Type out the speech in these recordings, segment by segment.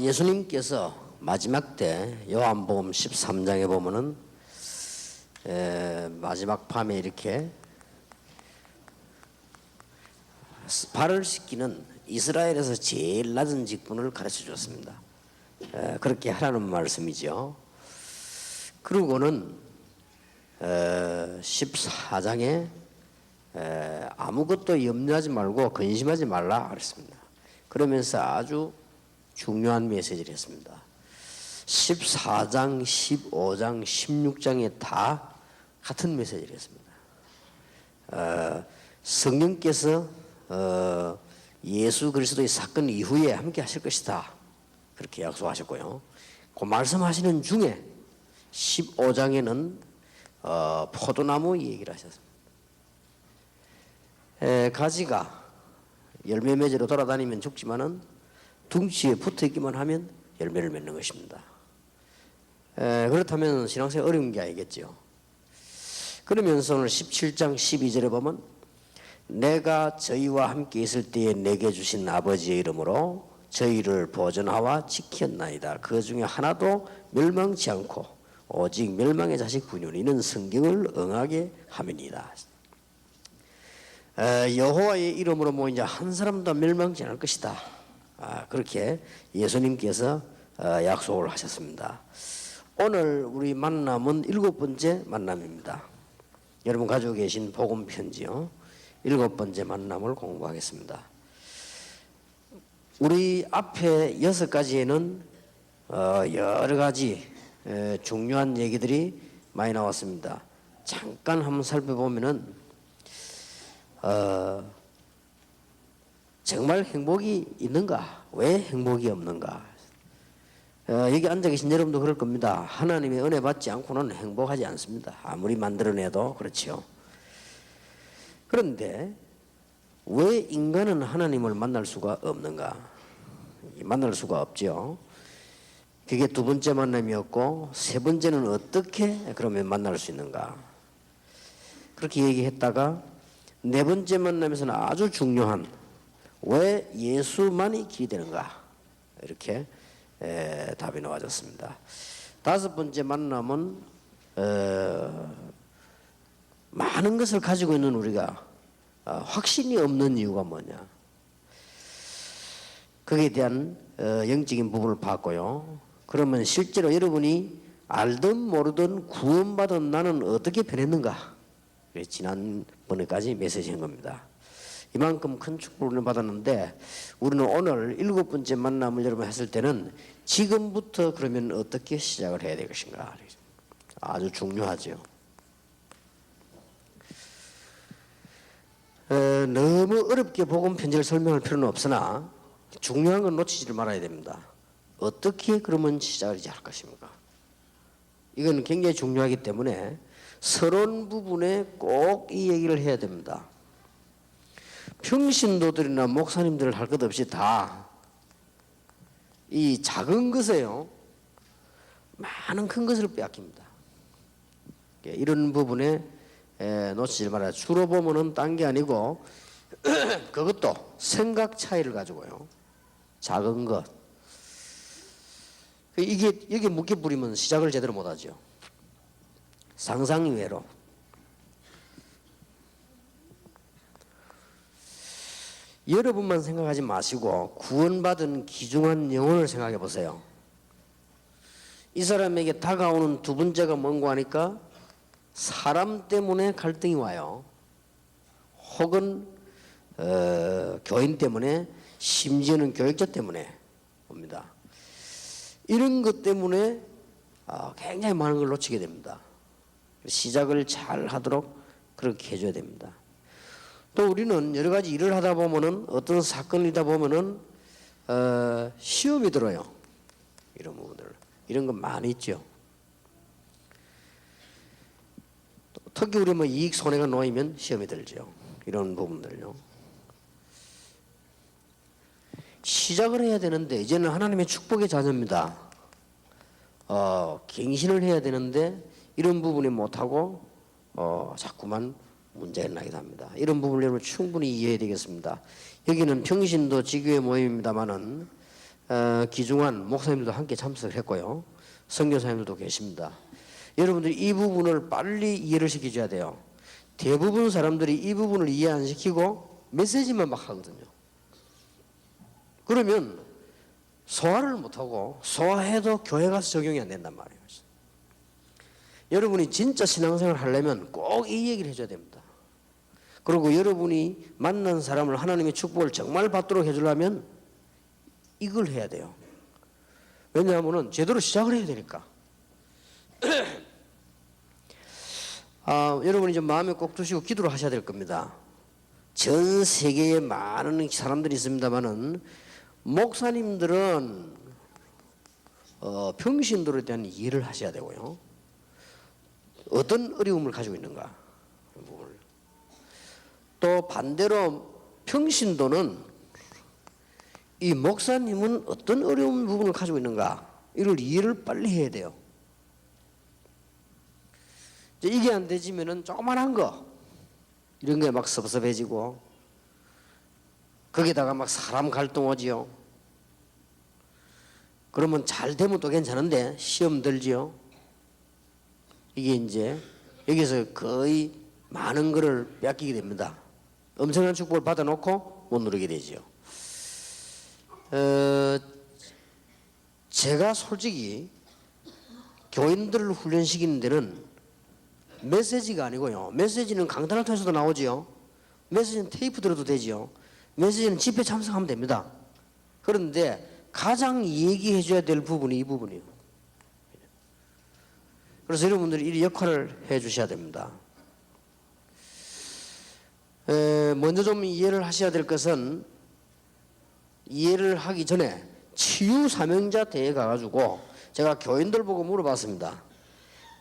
예수님께서 마지막 때 요한복음 13장에 보면은 마지막 밤에 이렇게 발을 씻기는 이스라엘에서 제일 낮은 직분을 가르쳐 주었습니다. 그렇게 하라는 말씀이죠. 그리고는 14장에 아무것도 염려하지 말고 근심하지 말라 그랬습니다. 그러면서 아주 중요한 메시지를 했습니다. 14장, 15장, 16장에 다 같은 메시지를 했습니다. 성령께서 예수 그리스도의 사건 이후에 함께 하실 것이다. 그렇게 약속하셨고요. 그 말씀하시는 중에 15장에는 포도나무 얘기를 하셨습니다. 가지가 열매 맺으러 돌아다니면 죽지만은 둥지에 붙어있기만 하면 열매를 맺는 것입니다. 그렇다면 신앙생활 어려운 게 아니겠죠. 그러면서 오늘 17장 12절에 보면 내가 저희와 함께 있을 때에 내게 주신 아버지의 이름으로 저희를 보존하와 지켰나이다. 그 중에 하나도 멸망치 않고 오직 멸망의 자식 분이오니 이는 성경을 응하게 함이니이다. 여호와의 이름으로 뭐 이제 한 사람도 멸망치 않을 것이다. 그렇게 예수님께서 약속을 하셨습니다. 오늘 우리 만남은 7번째 만남입니다. 여러분 가지고 계신 복음 편지요. 7번째 만남을 공부하겠습니다. 우리 앞에 6가지에는 여러 가지 중요한 얘기들이 많이 나왔습니다. 잠깐 한번 살펴보면은 정말 행복이 있는가? 왜 행복이 없는가? 여기 앉아 계신 여러분도 그럴 겁니다. 하나님의 은혜 받지 않고는 행복하지 않습니다. 아무리 만들어내도 그렇죠. 그런데 왜 인간은 하나님을 만날 수가 없는가? 만날 수가 없죠. 그게 2번째 만남이었고 3번째는 어떻게 그러면 만날 수 있는가? 그렇게 얘기했다가 4번째 만남에서는 아주 중요한 왜 예수만이 길이 되는가? 이렇게 답이 나와졌습니다. 5번째 만남은 많은 것을 가지고 있는 우리가 확신이 없는 이유가 뭐냐? 거기에 대한 영적인 부분을 봤고요. 그러면 실제로 여러분이 알든 모르든 구원받은 나는 어떻게 변했는가? 지난번에까지 메시지한 겁니다. 이만큼 큰 축복을 받았는데 우리는 오늘 7번째 만남을 여러분 했을 때는 지금부터 그러면 어떻게 시작을 해야 될 것인가? 아주 중요하죠. 너무 어렵게 복음 편지를 설명할 필요는 없으나 중요한 건 놓치지 말아야 됩니다. 어떻게 그러면 시작을 할 것입니까? 이건 굉장히 중요하기 때문에 서론 부분에 꼭 이 얘기를 해야 됩니다. 평신도들이나 목사님들 할 것 없이 다 이 작은 것에요 많은 큰 것을 빼앗깁니다. 이런 부분에 놓치지 말아요. 주로 보면은 딴 게 아니고 그것도 생각 차이를 가지고요. 작은 것. 이게 여기 묶여 부리면 시작을 제대로 못하죠. 상상 이외로. 여러분만 생각하지 마시고 구원받은 귀중한 영혼을 생각해 보세요. 이 사람에게 다가오는 2번째가 뭔가 하니까 사람 때문에 갈등이 와요. 혹은 교인 때문에, 심지어는 교육자 때문에 옵니다. 이런 것 때문에 굉장히 많은 걸 놓치게 됩니다. 시작을 잘 하도록 그렇게 해줘야 됩니다. 또 우리는 여러 가지 일을 하다 보면은 어떤 사건이다 보면은 시험이 들어요. 이런 부분들, 이런 건 많이 있죠. 특히 우리 뭐 이익 손해가 놓이면 시험이 들죠. 이런 부분들요. 시작을 해야 되는데 이제는 하나님의 축복의 자녀입니다. 갱신을 해야 되는데 이런 부분이 못하고 자꾸만 문제가 나기도 합니다. 이런 부분을 여러분 충분히 이해해야 되겠습니다. 여기는 평신도 지교회 모임입니다만은 기중한 목사님들도 함께 참석을 했고요. 선교사님들도 계십니다. 여러분들이 이 부분을 빨리 이해를 시켜줘야 돼요. 대부분 사람들이 이 부분을 이해 안 시키고 메시지만 막 하거든요. 그러면 소화를 못하고 소화해도 교회 가서 적용이 안 된단 말이에요. 여러분이 진짜 신앙생활을 하려면 꼭 이 얘기를 해줘야 됩니다. 그리고 여러분이 만난 사람을 하나님의 축복을 정말 받도록 해주려면 이걸 해야 돼요. 왜냐하면 제대로 시작을 해야 되니까. 여러분이 좀 마음에 꼭 두시고 기도를 하셔야 될 겁니다. 전 세계에 많은 사람들이 있습니다만은 목사님들은 평신도에 대한 이해를 하셔야 되고요. 어떤 어려움을 가지고 있는가. 또 반대로 평신도는 이 목사님은 어떤 어려운 부분을 가지고 있는가. 이걸 이해를 빨리 해야 돼요. 이게 안 되지면은 조그만한 거 이런 게 막 섭섭해지고 거기다가 막 사람 갈등 오지요. 그러면 잘 되면 또 괜찮은데 시험 들지요. 이게 이제 여기서 거의 많은 것을 뺏기게 됩니다. 엄청난 축복을 받아놓고 못 누리게 되지요. 제가 솔직히 교인들을 훈련시키는 데는 메시지가 아니고요. 메시지는 강단을 통해서도 나오지요. 메시지는 테이프 들어도 되지요. 메시지는 집회 참석하면 됩니다. 그런데 가장 얘기해 줘야 될 부분이 이 부분이에요. 그래서 여러분들이 이 역할을 해 주셔야 됩니다. 먼저 좀 이해를 하셔야 될 것은 이해를 하기 전에 치유 사명자 대회에 가가지고 제가 교인들 보고 물어봤습니다.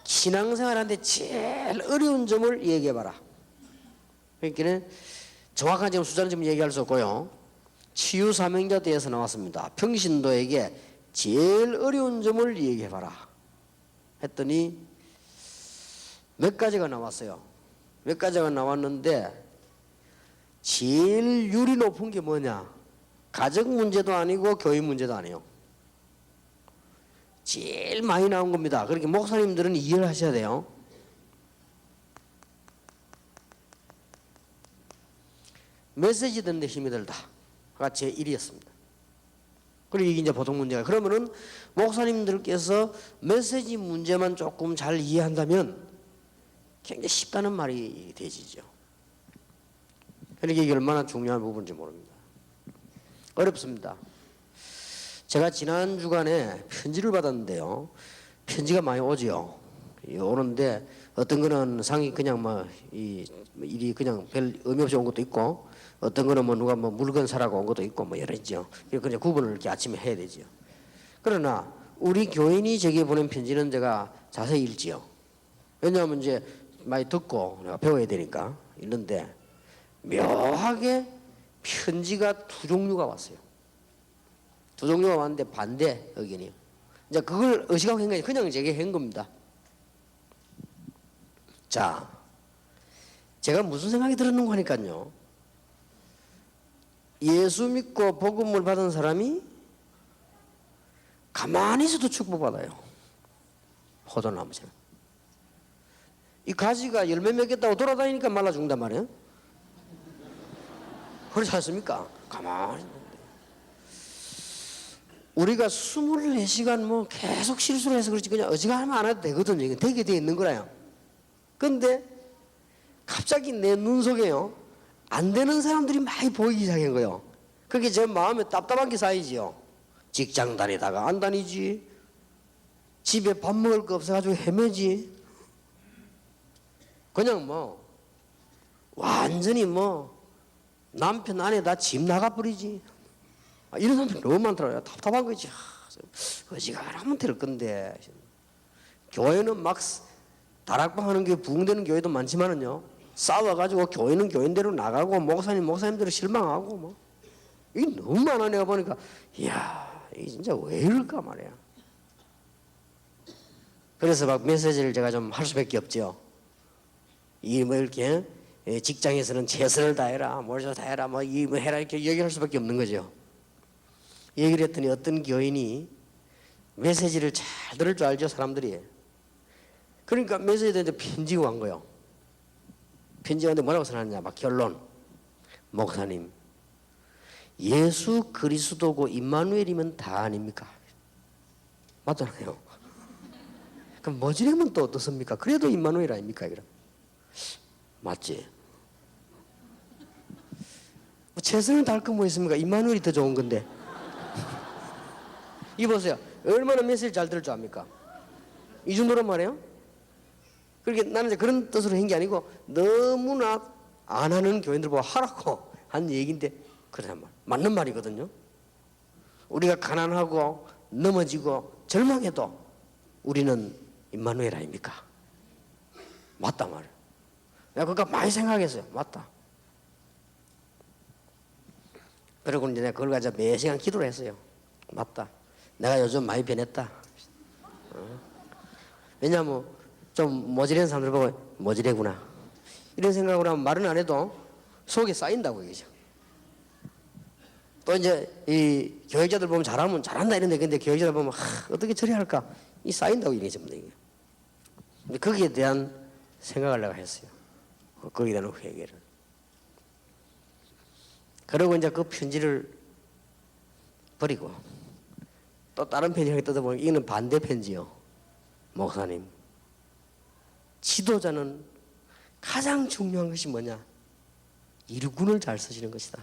신앙생활하는데 제일 어려운 점을 얘기해봐라. 그러니까 정확한 지금 숫자는 지금 얘기할 수 없고요. 치유 사명자 대회에서 나왔습니다. 평신도에게 제일 어려운 점을 얘기해봐라 했더니 몇 가지가 나왔어요. 몇 가지가 나왔는데 제일 율이 높은 게 뭐냐? 가정 문제도 아니고 교회 문제도 아니에요. 제일 많이 나온 겁니다. 그렇게 목사님들은 이해를 하셔야 돼요. 메시지 듣는데 힘이 들다가 제 1위였습니다. 그리고 이게 이제 보통 문제가. 그러면은 목사님들께서 메시지 문제만 조금 잘 이해한다면 굉장히 쉽다는 말이 되지죠. 그러니까 이게 얼마나 중요한 부분인지 모릅니다. 어렵습니다. 제가 지난 주간에 편지를 받았는데요. 편지가 많이 오지요. 오는데 어떤 거는 상이 그냥 일이 그냥 별 의미 없이 온 것도 있고, 어떤 거는 누가 물건 사라고 온 것도 있고 여러 있죠. 그냥 구분을 이렇게 아침에 해야 되지요. 그러나 우리 교인이 저기에 보낸 편지는 제가 자세히 읽지요. 왜냐하면 이제 많이 듣고 내가 배워야 되니까 읽는데 묘하게 편지가 두 종류가 왔어요. 두 종류가 왔는데 반대 의견이요. 이제 그걸 의식하고 한 게 그냥 제게 한 겁니다. 자, 제가 무슨 생각이 들었는가 하니까요. 예수 믿고 복음을 받은 사람이 가만히 있어도 축복받아요. 포도나무처럼. 이 가지가 열매 맺겠다고 돌아다니니까 말라 죽는단 말이에요. 그렇지 않습니까? 가만히 있는데. 우리가 24시간 계속 실수를 해서 그렇지 그냥 어지간하면 안 해도 되거든요. 이게 되게 돼 있는 거라요. 근데 갑자기 내 눈 속에요. 안 되는 사람들이 많이 보이기 시작한 거예요. 그게 제 마음에 답답한 게 쌓이지요. 직장 다니다가 안 다니지. 집에 밥 먹을 거 없어가지고 헤매지. 그냥 완전히 남편 아내 다 집 나가버리지. 이런 사람들 너무 많더라고요. 답답한 거지. 어지간하면 될 건데. 교회는 막 다락방 하는 게 부흥되는 교회도 많지만은요. 싸워가지고 교회는 교인대로 나가고 목사님대로 실망하고 이게 너무 많아. 내가 보니까 이야 이게 진짜 왜 이럴까 말이야. 그래서 막 메시지를 제가 좀 할 수밖에 없죠. 이 뭐 이렇게 직장에서는 최선을 다해라, 뭘좀 다해라, 뭐 이 뭐 해라 이렇게 얘기할 수밖에 없는 거죠. 얘기를 했더니 어떤 교인이 메시지를 잘 들을 줄 알죠, 사람들이. 그러니까 메시지한테 편지가 온 거예요. 편지가 왔는데 뭐라고 써놨냐, 막 결론. 목사님, 예수 그리스도고 임마누엘이면 다 아닙니까? 맞잖아요. 그럼 머지레면 또 어떻습니까? 그래도 임마누엘 아닙니까? 이런. 맞지? 뭐 최선을 다할 거 뭐 있습니까? 임마누엘이 더 좋은 건데. 이 보세요. 얼마나 메시지 잘 들을 줄 압니까? 이 정도란 말이에요. 그러니까 나는 이제 그런 뜻으로 한 게 아니고 너무나 안 하는 교인들 보고 하라고 한 얘기인데 그러단 말. 맞는 말이거든요. 우리가 가난하고 넘어지고 절망해도 우리는 임마누엘 아닙니까? 맞다 말이에요. 내가 그거 많이 생각했어요. 맞다. 그리고 이제 내가 그걸 가지고 매 시간 기도를 했어요. 맞다. 내가 요즘 많이 변했다. 왜냐하면 좀 모질한 사람들 보고 모질해구나 이런 생각으로 하면 말은 안 해도 속에 쌓인다고 얘기죠. 또 이제 이 교육자들 보면 잘하면 잘한다 이런데 근데 교육자들 보면 어떻게 처리할까 이 쌓인다고 얘기죠. 근데 거기에 대한 생각을 내가 했어요. 거기에 대한 회개를. 그리고 이제 그 편지를 버리고 또 다른 편지를 뜯어보면 이거는 반대 편지요. 목사님, 지도자는 가장 중요한 것이 뭐냐? 일꾼을 잘 쓰시는 것이다.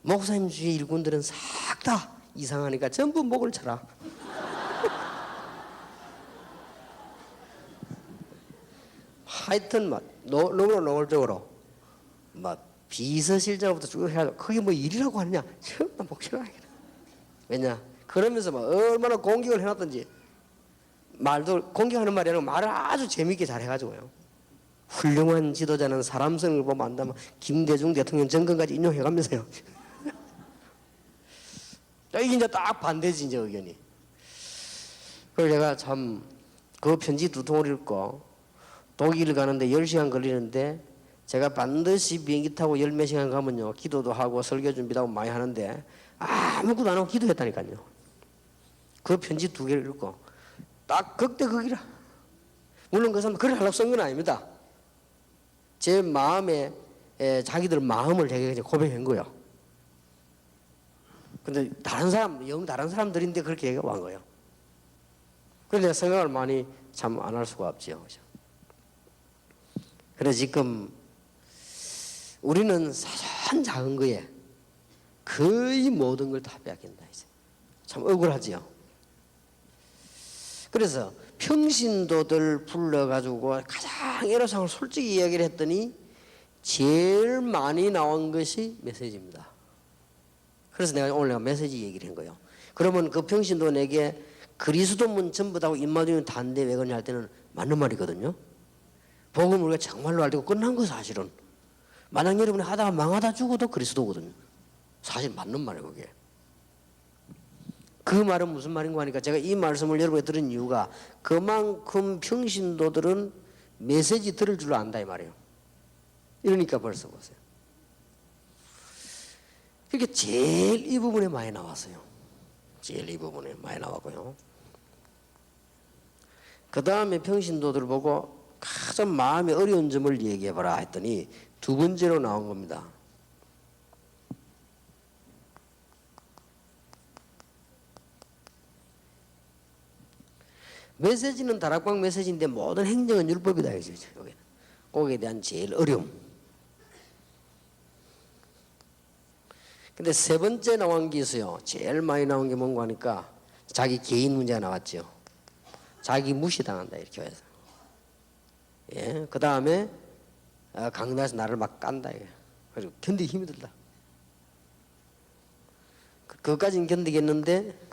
목사님 주위의 일꾼들은 싹 다 이상하니까 전부 목을 쳐라. 하여튼 막 너무나 노골적으로 막 비서실장부터 쭉 해가지고 그게 뭐 일이라고 하느냐? 전부 다 목 쳐라. 왜냐? 그러면서 막 얼마나 공격을 해놨던지 말도 공격하는 말이 아니라 말을 아주 재미있게 잘 해가지고요. 훌륭한 지도자는 사람성을 보면 안다면 김대중 대통령 정권까지 인용해가면서요. 이게 이제 딱 반대지 이제 의견이. 그래서 제가 참 그 편지 두 통을 읽고 독일 가는데 10시간 걸리는데 제가 반드시 비행기 타고 10몇 시간 가면요 기도도 하고 설교 준비도 하고 많이 하는데 아무것도 안 하고 기도했다니까요. 그 편지 두 개를 읽고 딱 극대 극이라. 물론 그 사람 글을 하려고 쓴 건 아닙니다. 제 마음에 자기들 마음을 제가 고백한 거예요. 근데 다른 사람들인데 그렇게 얘기가 온 거예요. 그런데 생각을 많이 참 안 할 수가 없지요. 그래서 지금 우리는 사소한 작은 거에 거의 모든 걸 다 빼앗긴다. 이제 참 억울하지요. 그래서 평신도들 불러가지고 가장 애로사항을 솔직히 이야기를 했더니 제일 많이 나온 것이 메시지입니다. 그래서 내가 오늘 메시지 얘기를 한 거예요. 그러면 그 평신도에게 그리스도문 전부 다 임마누엘 다인데 왜 그러냐 할 때는 맞는 말이거든요. 복음을 우리가 정말로 알고 끝난 거 사실은. 만약 여러분이 하다가 망하다 죽어도 그리스도거든요. 사실 맞는 말이에요 그게. 그 말은 무슨 말인가 하니까 제가 이 말씀을 여러분에 들은 이유가 그만큼 평신도들은 메시지 들을 줄 안다 이 말이에요. 이러니까 벌써 보세요. 그러니까 제일 이 부분에 많이 나왔어요. 제일 이 부분에 많이 나왔고요. 그 다음에 평신도들을 보고 가장 마음에 어려운 점을 얘기해봐라 했더니 두 번째로 나온 겁니다. 메시지는 다락방 메시지인데 모든 행정은 율법이다. 거기에 대한 제일 어려움. 근데 세 번째 나온 게 있어요. 제일 많이 나온 게 뭔가 하니까 자기 개인 문제가 나왔죠. 자기 무시당한다 이렇게 해서. 예, 그 다음에 강단에서 나를 막 깐다. 그리고 견디기 힘이 들다. 그것까지는 견디겠는데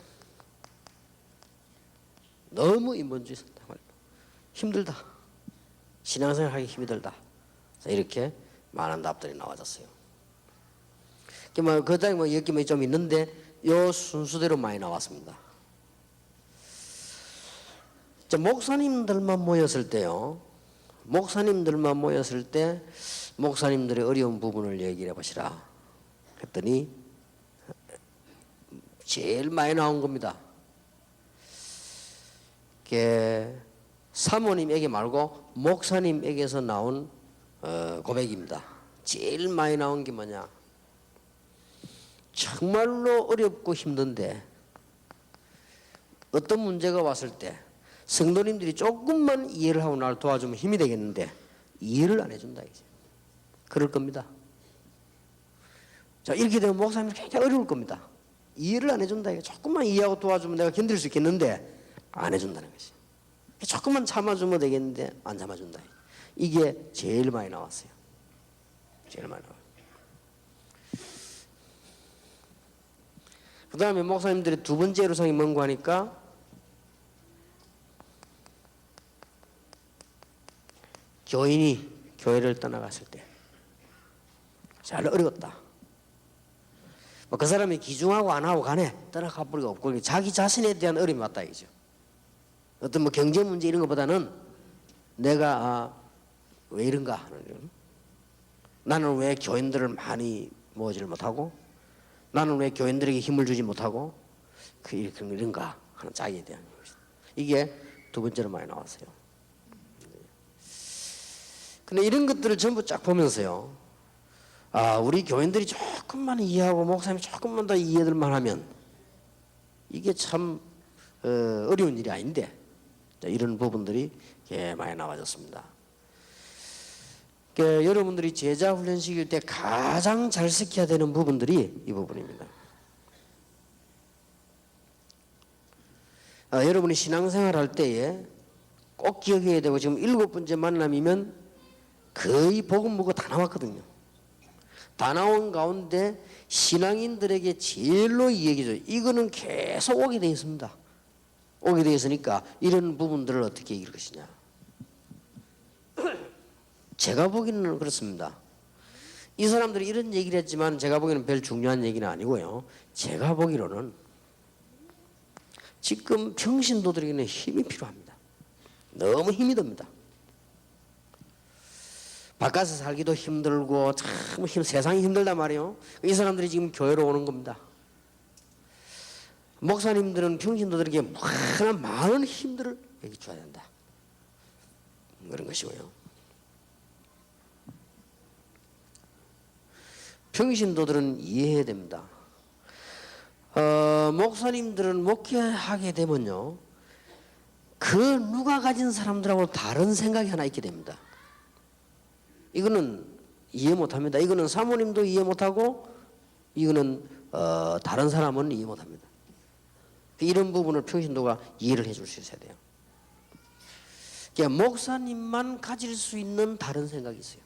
너무 인본주의 선다. 힘들다. 신앙생활 하기 힘이 들다. 이렇게 많은 답들이 나와졌어요. 그 다음에 뭐 여기 좀 있는데 요 순수대로 많이 나왔습니다. 목사님들만 모였을 때요. 목사님들만 모였을 때 목사님들의 어려운 부분을 얘기를 해보시라 했더니 제일 많이 나온 겁니다. 사모님에게 말고 목사님에게서 나온 고백입니다. 제일 많이 나온 게 뭐냐? 정말로 어렵고 힘든데 어떤 문제가 왔을 때 성도님들이 조금만 이해를 하고 나를 도와주면 힘이 되겠는데 이해를 안 해준다 이제. 그럴 겁니다. 자, 이렇게 되면 목사님이 굉장히 어려울 겁니다. 이해를 안 해준다 이게. 조금만 이해하고 도와주면 내가 견딜 수 있겠는데 안 해준다는 것이. 조금만 참아주면 되겠는데 안 참아준다. 이게 제일 많이 나왔어요. 제일 많이 나와요. 그 다음에 목사님들이 두 번째 애로사항이 뭔고 하니까 교인이 교회를 떠나갔을 때 잘 어려웠다. 그 사람이 기중하고 안 하고 간에 떠나가 버리고 없고 자기 자신에 대한 어려움이 왔다 이거죠. 어떤 경제 문제 이런 것보다는 내가 왜 이런가 하는, 나는 왜 교인들을 많이 모으지를 못하고 나는 왜 교인들에게 힘을 주지 못하고 이런가 하는 자기에 대한 것이다. 이게 두 번째로 많이 나왔어요. 근데 이런 것들을 전부 쫙 보면서요, 우리 교인들이 조금만 이해하고 목사님이 조금만 더 이해들만 하면 이게 참 어려운 일이 아닌데, 이런 부분들이 많이 나와졌습니다. 여러분들이 제자 훈련식일 때 가장 잘 지켜야 되는 부분들이 이 부분입니다. 여러분이 신앙생활 할 때에 꼭 기억해야 되고, 지금 7번째 만남이면 거의 복음 무거 다 나왔거든요. 다 나온 가운데 신앙인들에게 제일로 이 얘기죠. 이거는 계속 오게 되어 있습니다. 오게 되어 있으니까 이런 부분들을 어떻게 이길 것이냐. 제가 보기에는 그렇습니다. 이 사람들이 이런 얘기를 했지만 제가 보기에는 별 중요한 얘기는 아니고요. 제가 보기로는 지금 평신도들에게는 힘이 필요합니다. 너무 힘이 듭니다. 바깥에서 살기도 힘들고 참 세상이 힘들단 말이에요. 이 사람들이 지금 교회로 오는 겁니다. 목사님들은 평신도들에게 많은 힘들을 얘기 줘야 된다. 그런 것이고요. 평신도들은 이해해야 됩니다. 목사님들은 목회하게 되면요, 그 누가 가진 사람들하고 다른 생각이 하나 있게 됩니다. 이거는 이해 못합니다. 이거는 사모님도 이해 못하고 이거는 다른 사람은 이해 못합니다. 이런 부분을 평신도가 이해를 해줄 수 있어야 돼요. 그러니까 목사님만 가질 수 있는 다른 생각이 있어요.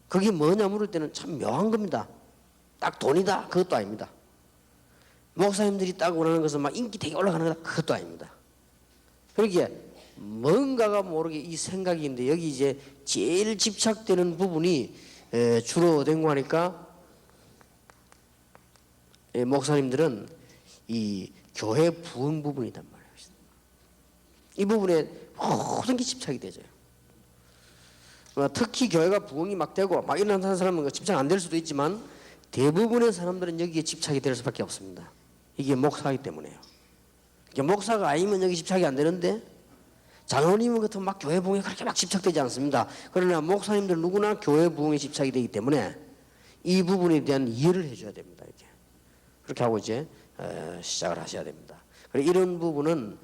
그게 뭐냐 물을 때는 참 묘한 겁니다. 딱 돈이다 그것도 아닙니다. 목사님들이 딱 원하는 것은 막 인기 되게 올라가는 거다 그것도 아닙니다. 그러기에 뭔가가 모르게 이 생각이 있는데, 여기 이제 제일 집착되는 부분이 주로 된 거 하니까 목사님들은 이 교회 부흥 부분이란 말이에요. 이 부분에 모든 게 집착이 되죠. 특히 교회가 부흥이 막 되고 막 일어나는 사람은 집착 안 될 수도 있지만 대부분의 사람들은 여기에 집착이 될 수밖에 없습니다. 이게 목사이기 때문에요. 목사가 아니면 여기 집착이 안 되는데 장로님 같은 막 교회 부흥에 그렇게 막 집착되지 않습니다. 그러나 목사님들 누구나 교회 부흥에 집착이 되기 때문에 이 부분에 대한 이해를 해줘야 됩니다. 이렇게 그렇게 하고 이제 시작을 하셔야 됩니다. 이런 부분은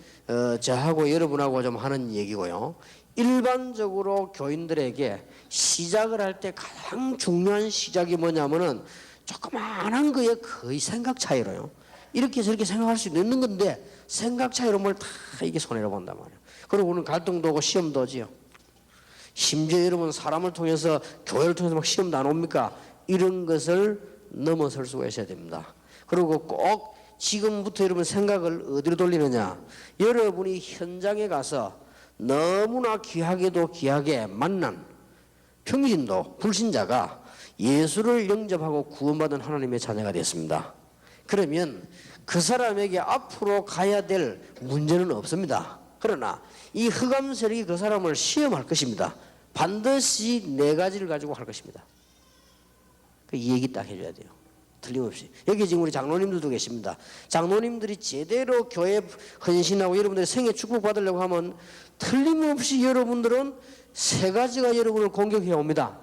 저하고 여러분하고 좀 하는 얘기고요. 일반적으로 교인들에게 시작을 할 때 가장 중요한 시작이 뭐냐면은 조그마한 거에 거의 생각 차이로요. 이렇게 저렇게 생각할 수 있는 건데 생각 차이로 뭘 다 이게 손해로 본단 말이에요. 그리고 오늘 갈등도 오고 시험도 오지요. 심지어 여러분 사람을 통해서 교회를 통해서 막 시험도 안 옵니까? 이런 것을 넘어설 수가 있어야 됩니다. 그리고 꼭 지금부터 여러분 생각을 어디로 돌리느냐? 여러분이 현장에 가서 너무나 귀하게도 귀하게 만난 평신도 불신자가 예수를 영접하고 구원받은 하나님의 자녀가 됐습니다. 그러면 그 사람에게 앞으로 가야 될 문제는 없습니다. 그러나 이 흑암 세력이 그 사람을 시험할 것입니다. 반드시 네 가지를 가지고 할 것입니다. 이 얘기 딱 해줘야 돼요. 틀림없이. 여기 지금 우리 장로님들도 계십니다. 장로님들이 제대로 교회 헌신하고 여러분들의 생애 축복받으려고 하면 틀림없이 여러분들은 세 가지가 여러분을 공격해 옵니다.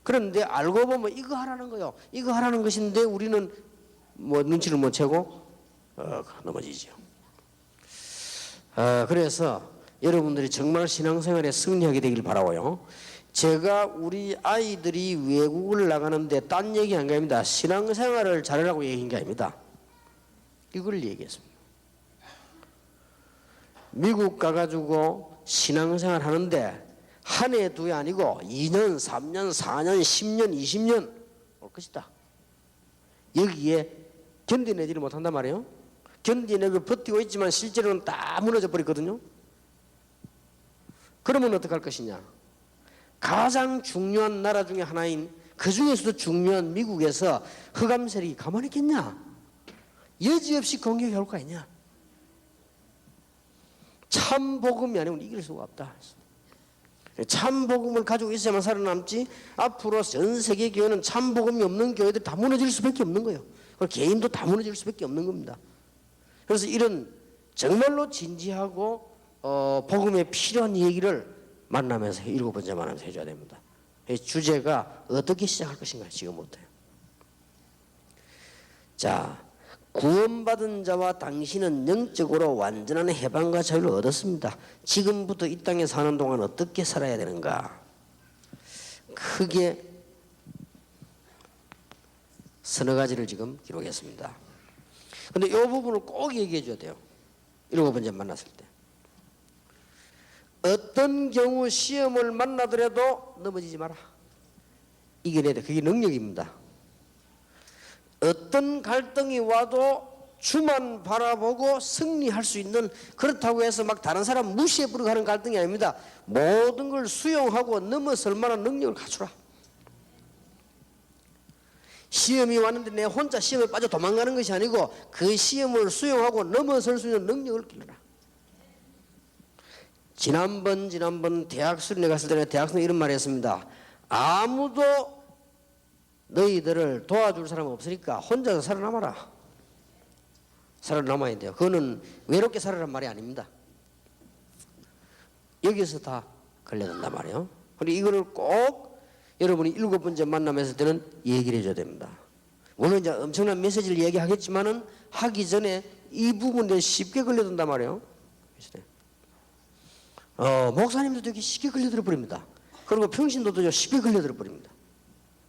그런데 알고 보면 이거 하라는 거요. 이거 하라는 것인데 우리는 뭐 눈치를 못 채고 넘어지죠. 그래서 여러분들이 정말 신앙생활에 승리하게 되길 바라고요. 제가 우리 아이들이 외국을 나가는데 딴 얘기 한 게 아닙니다. 신앙생활을 잘하라고 얘기한 게 아닙니다. 이걸 얘기했습니다. 미국 가가지고 신앙생활 하는데 한 해, 두 해 아니고 2년, 3년, 4년, 10년, 20년 올 것이다. 여기에 견디내지를 못한단 말이에요. 견디내고 버티고 있지만 실제로는 다 무너져 버리거든요. 그러면 어떡할 것이냐. 가장 중요한 나라 중에 하나인 그 중에서도 중요한 미국에서 흑암 세력이 가만히 있겠냐. 여지없이 공격해 올 거 아니냐. 참 복음이 아니면 이길 수가 없다. 참 복음을 가지고 있어야만 살아남지 앞으로 전 세계 교회는 참 복음이 없는 교회들이 다 무너질 수밖에 없는 거예요. 그리고 개인도 다 무너질 수밖에 없는 겁니다. 그래서 이런 정말로 진지하고 복음에 필요한 얘기를 만나면서 7번째 만나면서 해줘야 됩니다. 주제가 어떻게 시작할 것인가 지금부터요. 자, 구원받은 자와 당신은 영적으로 완전한 해방과 자유를 얻었습니다. 지금부터 이 땅에 사는 동안 어떻게 살아야 되는가? 크게 서너 가지를 지금 기록했습니다. 그런데 이 부분을 꼭 얘기해 줘야 돼요. 7번째 만났을 때. 어떤 경우 시험을 만나더라도 넘어지지 마라. 이겨내야 돼. 그게 능력입니다. 어떤 갈등이 와도 주만 바라보고 승리할 수 있는, 그렇다고 해서 막 다른 사람 무시해버리고 하는 갈등이 아닙니다. 모든 걸 수용하고 넘어설 만한 능력을 갖추라. 시험이 왔는데 내 혼자 시험에 빠져 도망가는 것이 아니고 그 시험을 수용하고 넘어설 수 있는 능력을 길러라. 지난번 대학 수련회 갔을 때 대학생이 이런 말을 했습니다. 아무도 너희들을 도와줄 사람 없으니까 혼자서 살아남아라. 살아남아야 돼요. 그거는 외롭게 살아란 말이 아닙니다. 여기서 다 걸려든단 말이에요. 그리고 이거를 꼭 여러분이 7번째 만남했을 때는 얘기를 해줘야 됩니다. 물론 이제 엄청난 메시지를 얘기하겠지만은 하기 전에 이 부분에 쉽게 걸려든단 말이에요. 목사님도 되게 쉽게 걸려들어 버립니다. 그리고 평신도도 쉽게 걸려들어 버립니다.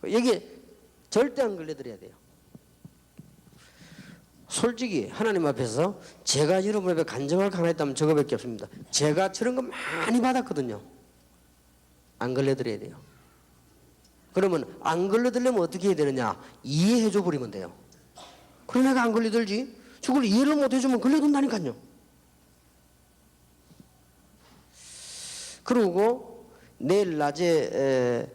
여기에 절대 안 걸려들어야 돼요. 솔직히 하나님 앞에서 제가 여러분 앞에 간증할 거 하나 있다면 저거밖에 없습니다. 제가 저런 거 많이 받았거든요. 안 걸려들어야 돼요. 그러면 안 걸려들려면 어떻게 해야 되느냐? 이해해 줘 버리면 돼요. 그럼 내가 안 걸려들지? 저걸 이해를 못 해주면 걸려든다니까요. 그리고 내일 낮에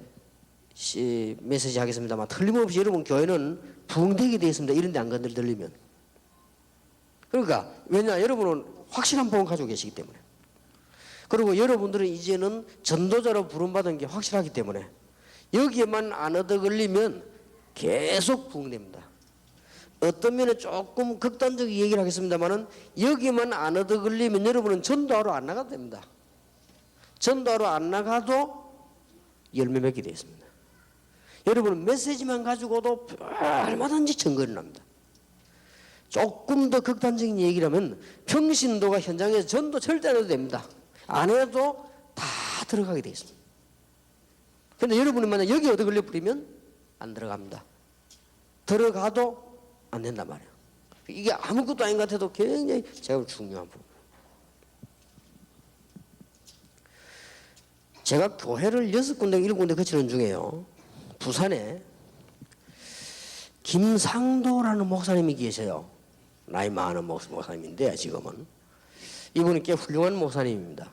메시지 하겠습니다만 틀림없이 여러분 교회는 부흥되게 되어 있습니다. 이런 데 안 건들리면. 그러니까 왜냐, 여러분은 확실한 복음 가지고 계시기 때문에. 그리고 여러분들은 이제는 전도자로 부름받은 게 확실하기 때문에 여기에만 안 얻어걸리면 계속 부흥됩니다. 어떤 면에 조금 극단적인 얘기를 하겠습니다만은 여기에만 안 얻어걸리면 여러분은 전도하러 안 나가도 됩니다. 전도하러 안 나가도 열매 맺게 되어 있습니다. 여러분은 메시지만 가지고도 얼마든지 증거를 납니다. 조금 더 극단적인 얘기를 하면 평신도가 현장에서 전도 절대 안 해도 됩니다. 안 해도 다 들어가게 되어 있습니다. 그런데 여러분이 만약 여기 얻어 걸려버리면 안 들어갑니다. 들어가도 안 된단 말이에요. 이게 아무것도 아닌 것 같아도 굉장히 제가 중요한 부분. 제가 교회를 6군데 7군데 거치는 중에요, 부산에 김상도라는 목사님이 계세요. 나이 많은 목사님인데 지금은 이분은 꽤 훌륭한 목사님입니다.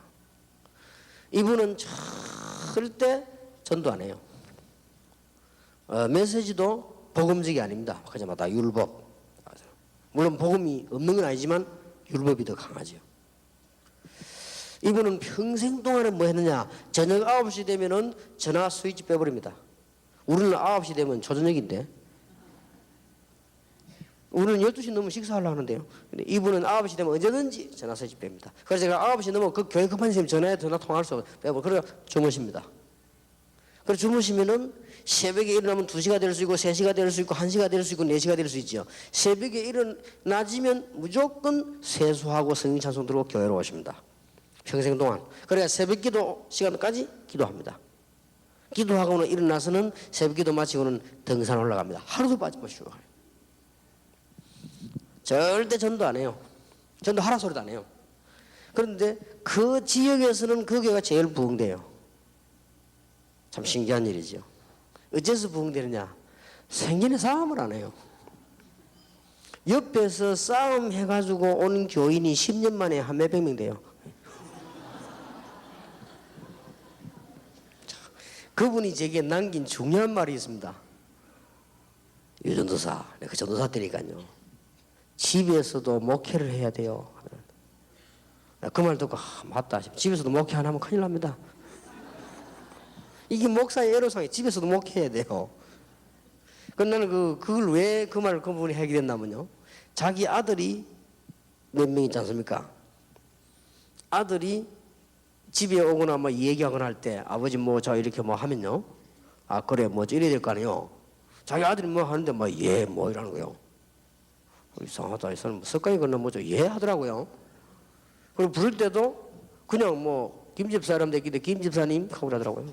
이분은 절대 전도 안 해요. 메시지도 복음적이 아닙니다. 그냥 다 율법. 물론 복음이 없는 건 아니지만 율법이 더 강하죠. 이분은 평생 동안에 뭐 했느냐? 저녁 9시 되면은 전화 스위치 빼버립니다. 우리는 9시 되면 초저녁인데, 우리는 12시 넘으면 식사하려고 하는데요. 근데 이분은 9시 되면 언제든지 전화 스위치 뺍니다. 그래서 제가 9시 넘으면 그 교회 급한 선생님 전화 통화할 수 없어요. 빼고, 그래서 주무십니다. 그래서 주무시면은 새벽에 일어나면 2시가 될 수 있고 3시가 될 수 있고 1시가 될 수 있고 4시가 될 수 있죠. 새벽에 일어나지면 무조건 세수하고 성령 찬송 들고 교회로 오십니다. 평생 동안. 그러니까 새벽 기도 시간까지 기도합니다. 기도하고는 일어나서는 새벽 기도 마치고는 등산 올라갑니다. 하루도 빠짐없이 가요. 절대 전도 안 해요. 전도 하라 소리도 안 해요. 그런데 그 지역에서는 그 교회가 제일 부흥돼요. 참 신기한 일이죠. 어째서 부흥되느냐? 생전에 싸움을 안 해요. 옆에서 싸움 해가지고 온 교인이 10년 만에 한 몇백 명 돼요. 그분이 제게 남긴 중요한 말이 있습니다. 유 전도사, 내가 그 전도사 때니까요. 집에서도 목회를 해야 돼요. 그 말 듣고 맞다. 집에서도 목회 안 하면 큰일 납니다. 이게 목사의 애로사항이 집에서도 목회해야 돼요. 그럼 나는 그걸 왜 그 말을 그분이 하게 됐냐면요. 자기 아들이 몇 명 있지 않습니까? 아들이 집에 오거나 뭐 얘기하거나 할 때 아버지 뭐 저 이렇게 뭐 하면요. 아 그래 뭐 이래야 될 거 아니에요. 자기 아들이 뭐 하는데 뭐 예 뭐 이러는 거예요. 이상하다. 이 사람 뭐 습관이 그러나 뭐죠. 예 하더라고요. 그리고 부를 때도 그냥 뭐 김집사 사람 됐기때 김집사님 하고 그러더라고요.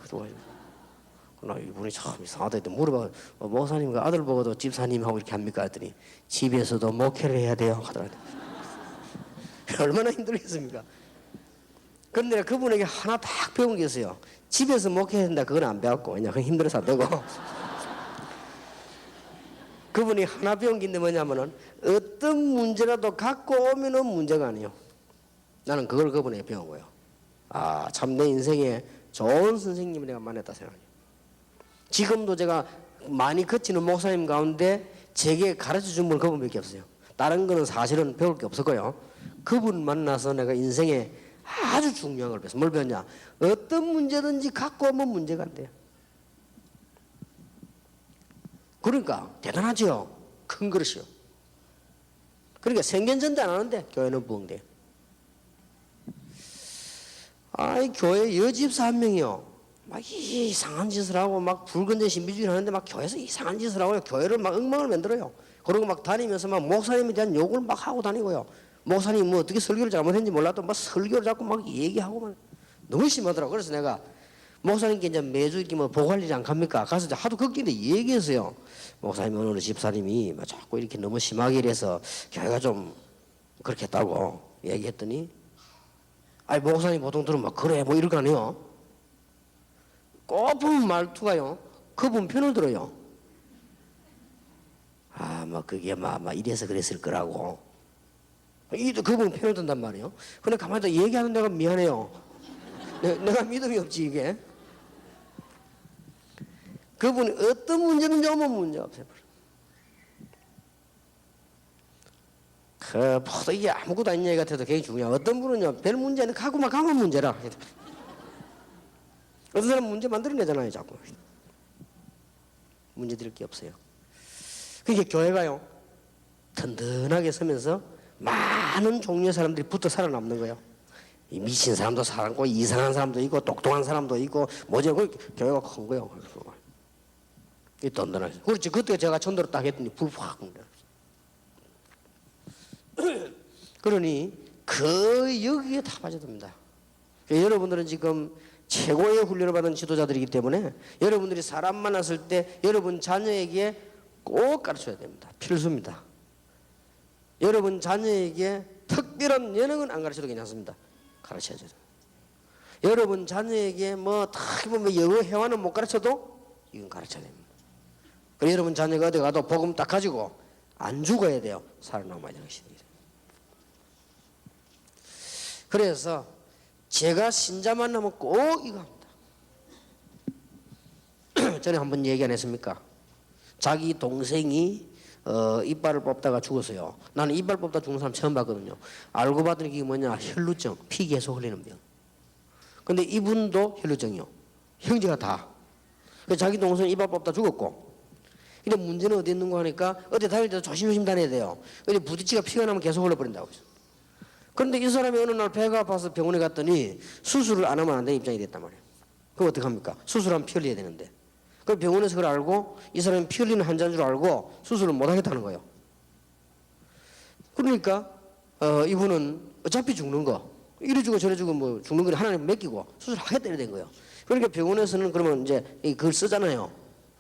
그러나 이분이 참 이상하다 했더니 물어봐. 목사님 그 아들 보고도 집사님 하고 이렇게 합니까? 했더니 집에서도 목회를 해야 돼요 하더라고요. 얼마나 힘들겠습니까? 그런데 그분에게 하나 딱 배운 게 있어요. 집에서 목회해야 된다. 그건 안 배웠고 그냥 힘들어서 안 되고. 그분이 하나 배운 게 있는데 뭐냐면은 어떤 문제라도 갖고 오면은 문제가 아니에요. 나는 그걸 그분에게 배운 거예요. 아, 참 내 인생에 좋은 선생님을 내가 만났다 생각해요. 지금도 제가 많이 거치는 목사님 가운데 제게 가르쳐 준 분은 그분밖에 없어요. 다른 거는 사실은 배울 게 없었고요. 그분 만나서 내가 인생에 아주 중요한 걸 배웠어요. 뭘 배웠냐? 어떤 문제든지 갖고 오면 문제가 안 돼요. 그러니까 대단하죠. 큰 그릇이요. 그러니까 생견전도 안 하는데 교회는 부흥돼요. 아이 교회 여집사 한 명이요. 막 이상한 짓을 하고 막 불건전 신비주의를 하는데 막 교회에서 이상한 짓을 하고요. 교회를 막 엉망을 만들어요. 그리고 막 다니면서 막 목사님에 대한 욕을 막 하고 다니고요. 목사님이 뭐 어떻게 설교를 잘못했는지 몰라도 막 설교를 자꾸 막 얘기하고 막 너무 심하더라고. 그래서 내가 목사님께 이제 매주 이렇게 뭐 보고할 일이 안 갑니까? 가서 이제 하도 걱정인데 얘기했어요. 목사님 오늘 집사님이 막 자꾸 이렇게 너무 심하게 이래서 교회가 좀 그렇게 했다고 얘기했더니 아니 목사님 보통 들으면 그래 뭐 이럴 거 아니에요. 꼬분 말투가요. 그분 편을 들어요. 아, 뭐 그게 막 이래서 그랬을 거라고. 그분 편을 든단 말이에요. 근데 가만히 있다 얘기하는 내가 미안해요. 내가 믿음이 없지 이게. 그분이 어떤 문제든지 오면 문제 없어요. 뭐 이게 아무것도 아닌 얘기 같아도 굉장히 중요해요. 어떤 분은요 별 문제 아니고 가고만 가면 문제라. 어떤 사람은 문제 만들어내잖아요 자꾸. 문제 될 게 없어요. 그게 교회가요 든든하게 서면서 많은 종류의 사람들이 붙어 살아남는 거예요. 이 미친 사람도 살았고 이상한 사람도 있고 똑똑한 사람도 있고 뭐죠? 그 교회가 큰 거예요. 이 든든하게. 그렇지. 그때 제가 전도를 딱 했더니 불 확. 그러니 여기에 다 빠져듭니다. 여러분들은 지금 최고의 훈련을 받은 지도자들이기 때문에 여러분들이 사람 만났을 때 여러분 자녀에게 꼭 가르쳐야 됩니다. 필수입니다. 여러분 자녀에게 특별한 예능은 안 가르쳐도 괜찮습니다. 가르쳐야죠. 여러분 자녀에게 특히 보면 영어 회화는 못 가르쳐도 이건 가르쳐야 됩니다. 그래서 여러분 자녀가 어디 가도 복음 딱 가지고 안 죽어야 돼요. 살아남아야 되는 것입니다. 그래서 제가 신자 만나면 꼭 이거 합니다. 전에 한번 얘기 안 했습니까? 자기 동생이 이빨을 뽑다가 죽었어요. 나는 이빨 뽑다 죽는 사람 처음 봤거든요. 알고 봤더니 이게 뭐냐, 혈루증, 피 계속 흘리는 병. 근데 이분도 혈루증이요. 형제가 다. 그래서 자기 동생 이빨 뽑다 죽었고. 근데 문제는 어디 있는 거 하니까 어디 다닐 때도 조심조심 다녀야 돼요. 어디 부딪히가 피가 나면 계속 흘러버린다고. 그런데 이 사람이 어느 날 배가 아파서 병원에 갔더니 수술을 안 하면 안 되는 입장이 됐단 말이에요. 그럼 어떡합니까? 수술하면 피 흘려야 되는데. 그 병원에서 그걸 알고 이 사람이 피 흘리는 환자인 줄 알고 수술을 못 하겠다는 거예요. 그러니까 이분은 어차피 죽는 거 이래 주고 저래 주고 뭐 죽는 걸 하나님 맡기고 수술하겠다 이래 된 거예요. 그러니까 병원에서는 그러면 이제 그걸 쓰잖아요.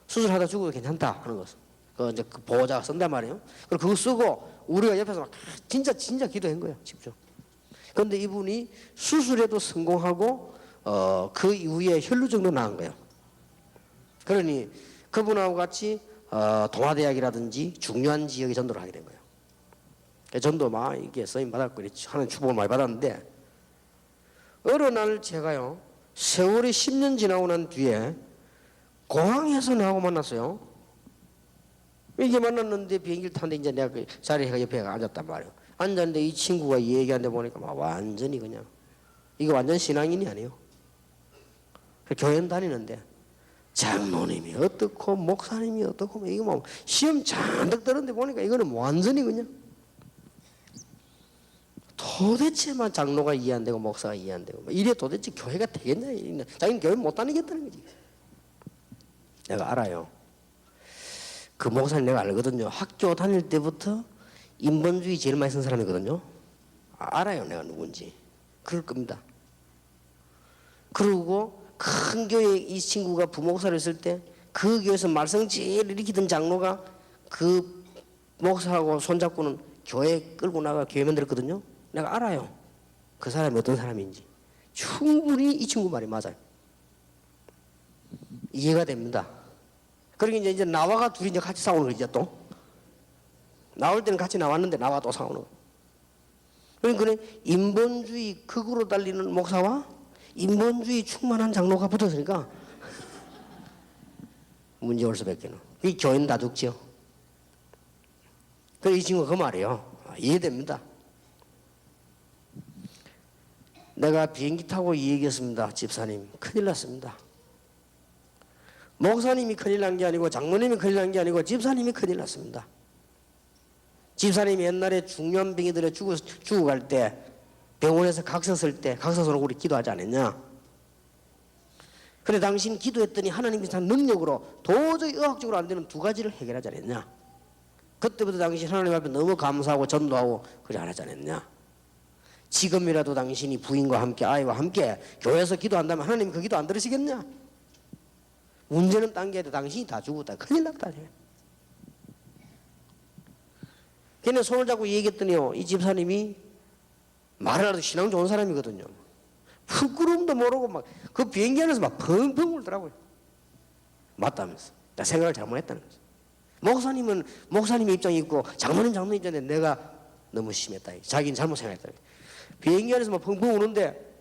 수술하다 죽어도 괜찮다 하는 것은. 그 이제 그 보호자가 쓴단 말이에요. 그리고 그거 쓰고 우리가 옆에서 막 진짜 기도한 거예요. 집중. 그런데 이분이 수술에도 성공하고 그 이후에 혈루증도 나은 거예요. 그러니 그분하고 같이 동아대학이라든지 중요한 지역에 전도를 하게 된 거예요. 전도 막 이게 쓰임 받았고 하는 축복을 많이 받았는데 어느 날 제가요 세월이 10년 지나고 난 뒤에 공항에서 나하고 만났어요. 이게 만났는데 비행기를 타는데 이제 내가 그 자리에 옆에 앉았단 말이에요. 앉았는데 이 친구가 얘기하는데 보니까 막 완전히 그냥 이거 완전 신앙인이 아니에요. 교회 다니는데 장로님이 어떻고 목사님이 어떻고 이거 뭐 시험 잔뜩 들었는데 보니까 이거는 완전히 그냥 도대체만 장로가 이해 안 되고 목사가 이해 안 되고 이래 도대체 교회가 되겠냐. 자기는 교회 못 다니겠다는 거지. 내가 알아요. 그 목사님 내가 알거든요. 학교 다닐 때부터 인본주의 제일 많이 쓴 사람이거든요. 알아요 내가 누군지. 그럴 겁니다. 그리고 큰 교회 이 친구가 부목사를 했을 때 그 교회에서 말썽 제일 일으키던 장로가 그 목사하고 손잡고는 교회 끌고 나가 교회 만들었거든요. 내가 알아요. 그 사람이 어떤 사람인지. 충분히 이 친구 말이 맞아요. 이해가 됩니다. 그러니까 이제 나와가 둘이 이제 같이 싸우는 거죠. 또 나올 때는 같이 나왔는데 나와 또 싸우는 거. 그러니까 인본주의 극으로 달리는 목사와 인본주의 충만한 장로가 붙었으니까 문제 올 수밖에 없는. 이 교인 다 죽죠. 그래서 이 친구가 그 말이에요. 이해됩니다. 내가 비행기 타고 이 얘기했습니다. 집사님 큰일 났습니다. 목사님이 큰일 난 게 아니고 장로님이 큰일 난 게 아니고 집사님이 큰일 났습니다. 집사님이 옛날에 중년 병이들에 죽어갈 때 병원에서 각서 쓸 때 각서서로 우리 기도하지 않았냐. 그런데 당신 기도했더니 하나님이 참 능력으로 도저히 의학적으로 안 되는 두 가지를 해결하지 않았냐. 그때부터 당신 하나님 앞에 너무 감사하고 전도하고 그래 안 하지 않았냐. 지금이라도 당신이 부인과 함께 아이와 함께 교회에서 기도한다면 하나님 그 기도 안 들으시겠냐. 문제는 딴 게 아니라 당신이 다 죽었다. 큰일 났다. 걔네 손을 잡고 얘기했더니요. 이 집사님이 말을 하도 신앙 좋은 사람이거든요. 부끄러움도 모르고 막 그 비행기 안에서 막 펑펑 울더라고요. 맞다면서. 나 생각을 잘못했다는 거죠. 목사님은 목사님의 입장이 있고 장로님 입장인데 내가 너무 심했다. 자기는 잘못 생각했다. 비행기 안에서 막 펑펑 우는데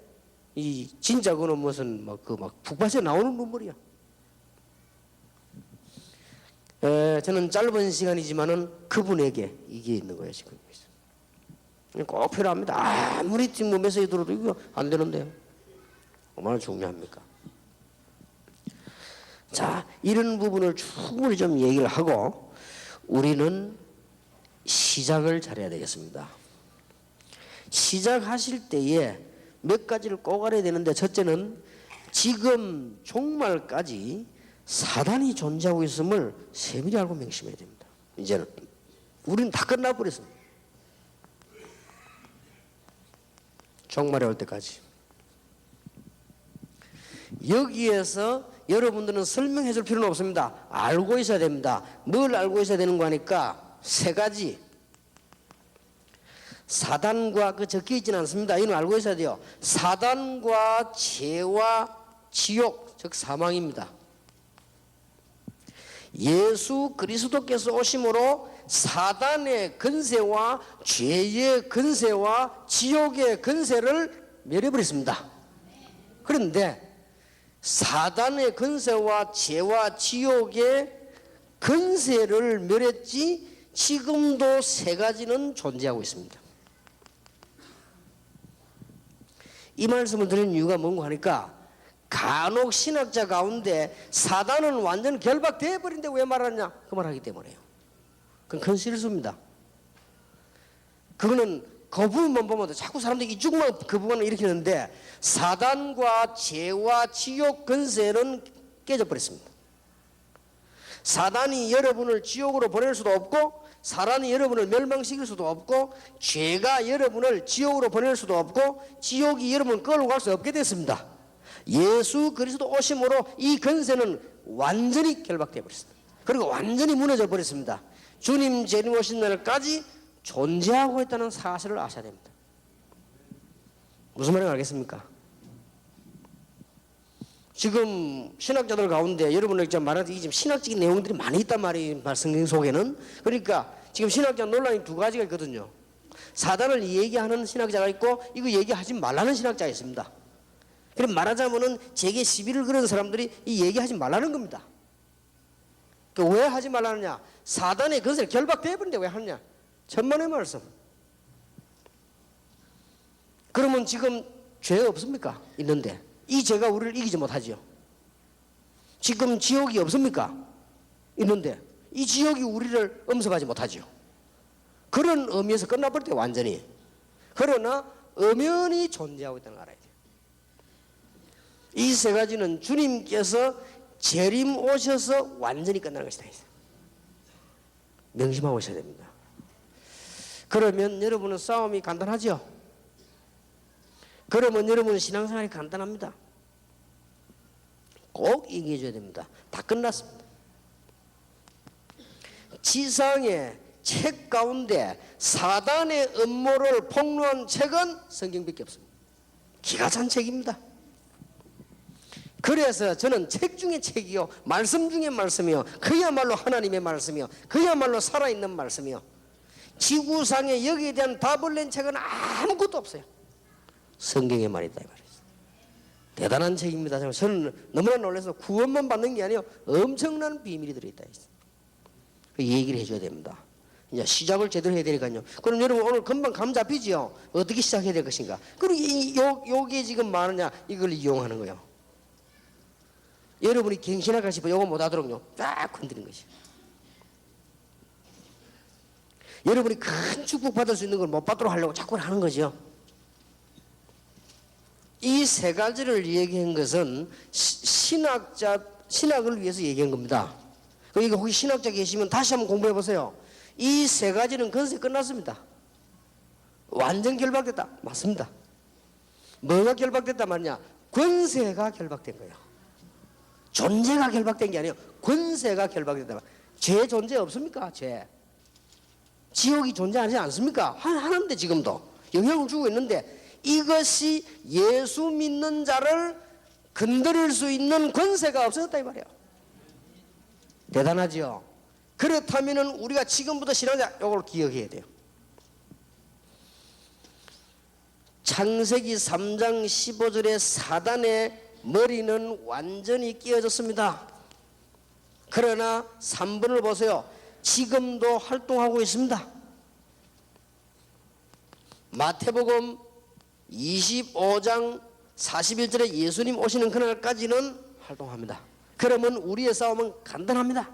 이 진짜 그거는 무슨 막 북밭에 나오는 눈물이야. 저는 짧은 시간이지만은 그분에게 이게 있는 거예요 지금. 꼭 필요합니다. 아무리 뭐 메시지 들어도 이거 안 되는데요. 얼마나 중요합니까? 자, 이런 부분을 충분히 좀 얘기를 하고 우리는 시작을 잘해야 되겠습니다. 시작하실 때에 몇 가지를 꼭 알아야 되는데 첫째는 지금 종말까지 사단이 존재하고 있음을 세밀히 알고 명심해야 됩니다. 이제는 우리는 다 끝나버렸습니다. 종말이 올 때까지. 여기에서 여러분들은 설명해 줄 필요는 없습니다. 알고 있어야 됩니다. 뭘 알고 있어야 되는 거 하니까 세 가지. 사단과 그 적혀 있지는 않습니다. 이는 알고 있어야 돼요. 사단과 죄와 지옥, 즉 사망입니다. 예수 그리스도께서 오심으로 사단의 근세와 죄의 근세와 지옥의 근세를 멸해버렸습니다. 그런데 사단의 근세와 죄와 지옥의 근세를 멸했지 지금도 세 가지는 존재하고 있습니다. 이 말씀을 드리는 이유가 뭔가 하니까 간혹 신학자 가운데 사단은 완전 결박되어 버린데 왜 말하냐 그 말하기 때문에요. 그건 큰 실수입니다. 그거는 그 부분만 보면 자꾸 사람들이 이쪽만 그 부분을 일으키는데 사단과 죄와 지옥 근세는 깨져버렸습니다. 사단이 여러분을 지옥으로 보낼 수도 없고 사단이 여러분을 멸망시킬 수도 없고 죄가 여러분을 지옥으로 보낼 수도 없고 지옥이 여러분을 끌고 갈 수 없게 됐습니다. 예수 그리스도 오심으로 이 근세는 완전히 결박되어 버렸습니다. 그리고 완전히 무너져 버렸습니다. 주님 재림 오신 날까지 존재하고 있다는 사실을 아셔야 됩니다. 무슨 말인지 알겠습니까? 지금 신학자들 가운데 여러분에게 말하는 이 신학적인 내용들이 많이 있단 말이에요. 성경 속에는. 그러니까 지금 신학자 논란이 두 가지가 있거든요. 사단을 얘기하는 신학자가 있고 이거 얘기하지 말라는 신학자가 있습니다. 그럼 말하자면은 제게 시비를 걸은 사람들이 이 얘기하지 말라는 겁니다. 왜 하지 말라느냐? 사단의 것을 결박되어 버린데 왜 하느냐? 천만의 말씀. 그러면 지금 죄 없습니까? 있는데 이 죄가 우리를 이기지 못하지요. 지금 지옥이 없습니까? 있는데 이 지옥이 우리를 엄습하지 못하지요. 그런 의미에서 끝나버릴 때 완전히. 그러나 엄연히 존재하고 있다는 걸 알아야 돼요. 이 세 가지는 주님께서 재림 오셔서 완전히 끝나는 것이다. 명심하고 있어야 됩니다. 그러면 여러분은 싸움이 간단하죠? 그러면 여러분은 신앙생활이 간단합니다. 꼭 얘기해 줘야 됩니다. 다 끝났습니다. 지상의 책 가운데 사단의 음모를 폭로한 책은 성경밖에 없습니다. 기가 찬 책입니다. 그래서 저는 책 중에 책이요 말씀 중에 말씀이요 그야말로 하나님의 말씀이요 그야말로 살아있는 말씀이요 지구상에 여기에 대한 답을 낸 책은 아무것도 없어요. 성경의 말이다 이 말이죠. 대단한 책입니다. 저는 너무나 놀라서 구원만 받는 게 아니에요 엄청난 비밀이 들어있다. 그 얘기를 해줘야 됩니다. 이제 시작을 제대로 해야 되니까요. 그럼 여러분 오늘 금방 감 잡히지요. 어떻게 시작해야 될 것인가. 그리고 요게 지금 뭐하느냐 이걸 이용하는 거예요. 여러분이 갱신할까 싶어 요거 못하도록요 쫙 건드리는 것이에요. 여러분이 큰 축복 받을 수 있는 걸 못 받도록 하려고 자꾸 하는 거죠. 이 세 가지를 얘기한 것은 신학을 위해서 얘기한 겁니다. 그러니까 혹시 신학자 계시면 다시 한번 공부해 보세요. 이 세 가지는 건세 끝났습니다. 완전 결박됐다. 맞습니다. 뭐가 결박됐다 말이냐? 권세가 결박된 거예요. 존재가 결박된 게 아니에요. 권세가 결박됐다. 죄 존재 없습니까? 죄. 지옥이 존재하지 않습니까? 하는데 지금도 영향을 주고 있는데 이것이 예수 믿는 자를 건드릴 수 있는 권세가 없어졌다 이 말이에요. 대단하죠. 그렇다면 우리가 지금부터 신앙자 이걸 기억해야 돼요. 창세기 3장 15절에 사단의 머리는 완전히 끼어졌습니다. 그러나 3번을 보세요. 지금도 활동하고 있습니다. 마태복음 25장 41절에 예수님 오시는 그날까지는 활동합니다. 그러면 우리의 싸움은 간단합니다.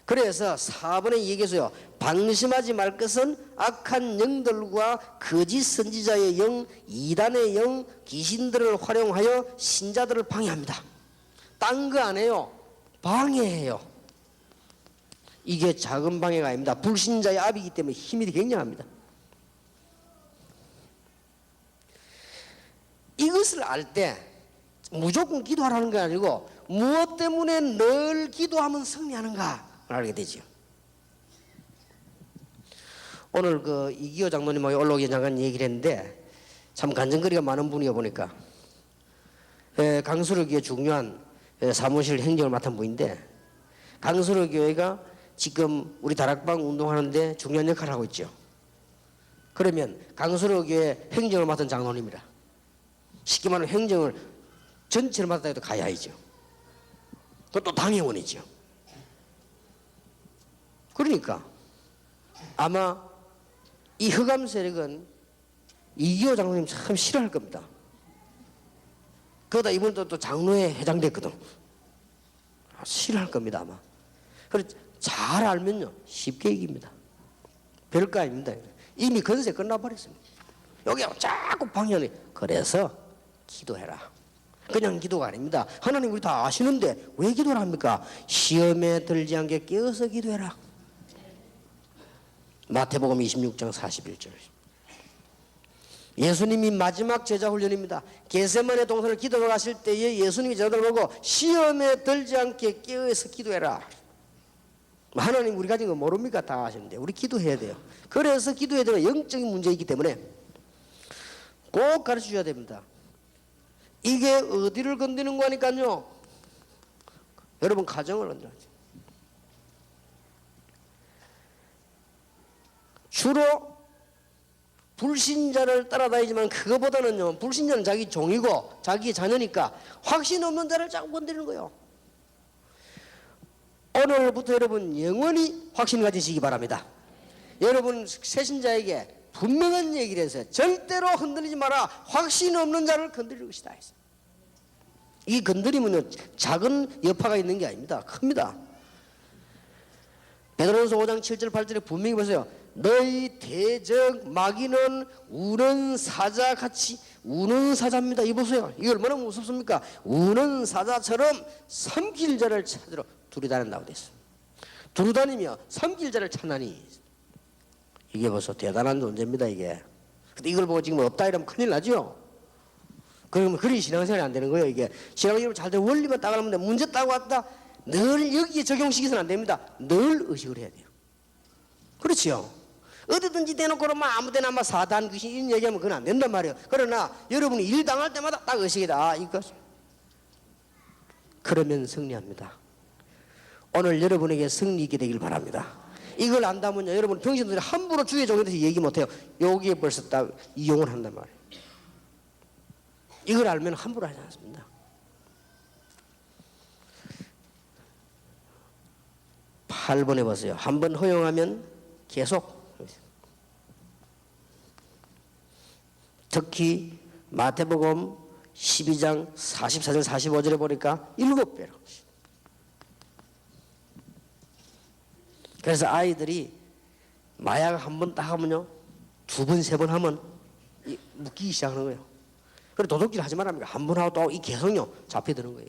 그래서 4번에 얘기해서요. 방심하지 말 것은 악한 영들과 거짓 선지자의 영, 이단의 영, 귀신들을 활용하여 신자들을 방해합니다. 딴 거 안 해요. 방해해요. 이게 작은 방해가 아닙니다. 불신자의 압이기 때문에 힘이 굉장합니다. 이것을 알 때 무조건 기도하라는 게 아니고 무엇 때문에 늘 기도하면 승리하는가 알게 되죠. 오늘 그 이기호 장로님하고 올라오기 잠깐 얘기를 했는데 참 간증거리가 많은 분이어 보니까 강수로 교회 중요한 사무실 행정을 맡은 분인데 강수로 교회가 지금 우리 다락방 운동하는데 중요한 역할을 하고 있죠. 그러면 강수로 교회 행정을 맡은 장로님이라 쉽게 말하면 행정을 전체를 맡았다 해도 가야이죠. 그것도 당회원이죠. 그러니까 아마 이 흑암 세력은 이기호 장로님 참 싫어할 겁니다. 그러다 이분도 또 장로회 회장됐거든. 싫어할 겁니다 아마. 그래서 잘 알면요 쉽게 이깁니다. 별거 아닙니다. 이미 건세 끝나버렸습니다. 여기 자꾸 방향이. 그래서 기도해라. 그냥 기도가 아닙니다. 하나님 우리 다 아시는데 왜 기도를 합니까? 시험에 들지 않게 깨어서 기도해라. 마태복음 26장 41절. 예수님이 마지막 제자 훈련입니다. 겟세마네 동산을 기도하러 가실 때에 예수님이 저들 보고 시험에 들지 않게 깨어서 기도해라. 하나님 우리 가진 거 모릅니까? 다 아시는데 우리 기도해야 돼요. 그래서 기도해야 되는 영적인 문제이기 때문에 꼭 가르쳐 줘야 됩니다. 이게 어디를 건드는 거니까요. 여러분 가정을 건드려야죠. 주로 불신자를 따라다니지만 그거보다는요 불신자는 자기 종이고 자기 자녀니까 확신 없는 자를 자꾸 건드리는 거예요. 오늘부터 여러분 영원히 확신 가지시기 바랍니다. 여러분 새신자에게 분명한 얘기를 해서 절대로 흔들리지 마라. 확신 없는 자를 건드릴 것이다. 이 건드리면 작은 여파가 있는 게 아닙니다. 큽니다. 베드로전서 5장 7절 8절에 분명히 보세요. 너희 대적 마귀는 우는 사자같이 우는 사자입니다. 이 보세요. 이게 얼마나 무섭습니까? 우는 사자처럼 삼킬 자를 찾으러 두루다닌다고 됐어요. 두루다니며 삼킬 자를 찾나니. 이게 벌써 대단한 존재입니다. 이게. 근데 이걸 보고 지금 없다 이러면 큰일 나죠. 그러면 그리 신앙생활이 안 되는 거예요. 이게 신앙생활 잘 되면 원리만 따가면 돼. 문제 따고 왔다 늘 여기에 적용시켜서는 안 됩니다. 늘 의식을 해야 돼요. 그렇지요. 어디든지 대놓고 그러면 아무데나 막 사단 귀신 이런 얘기하면 그건 안 된단 말이에요. 그러나 여러분이 일 당할 때마다 딱 의식이다. 이것 그러면 승리합니다. 오늘 여러분에게 승리 있게 되길 바랍니다. 이걸 안다면요 여러분 병신들이 함부로 주의 종에 대해서 얘기 못해요. 여기에 벌써 딱 이용을 한단 말이에요. 이걸 알면 함부로 하지 않습니다. 팔 번 해보세요. 한번 허용하면 계속. 특히 마태복음 12장 44절 45절에 보니까 7배로. 그래서 아이들이 마약 한 번 딱 하면요 2번 3번 하면 묶이기 시작하는 거예요. 그래 도둑질 하지 말랍니까? 한 번 하고 또 이 계속요 잡혀드는 거예요.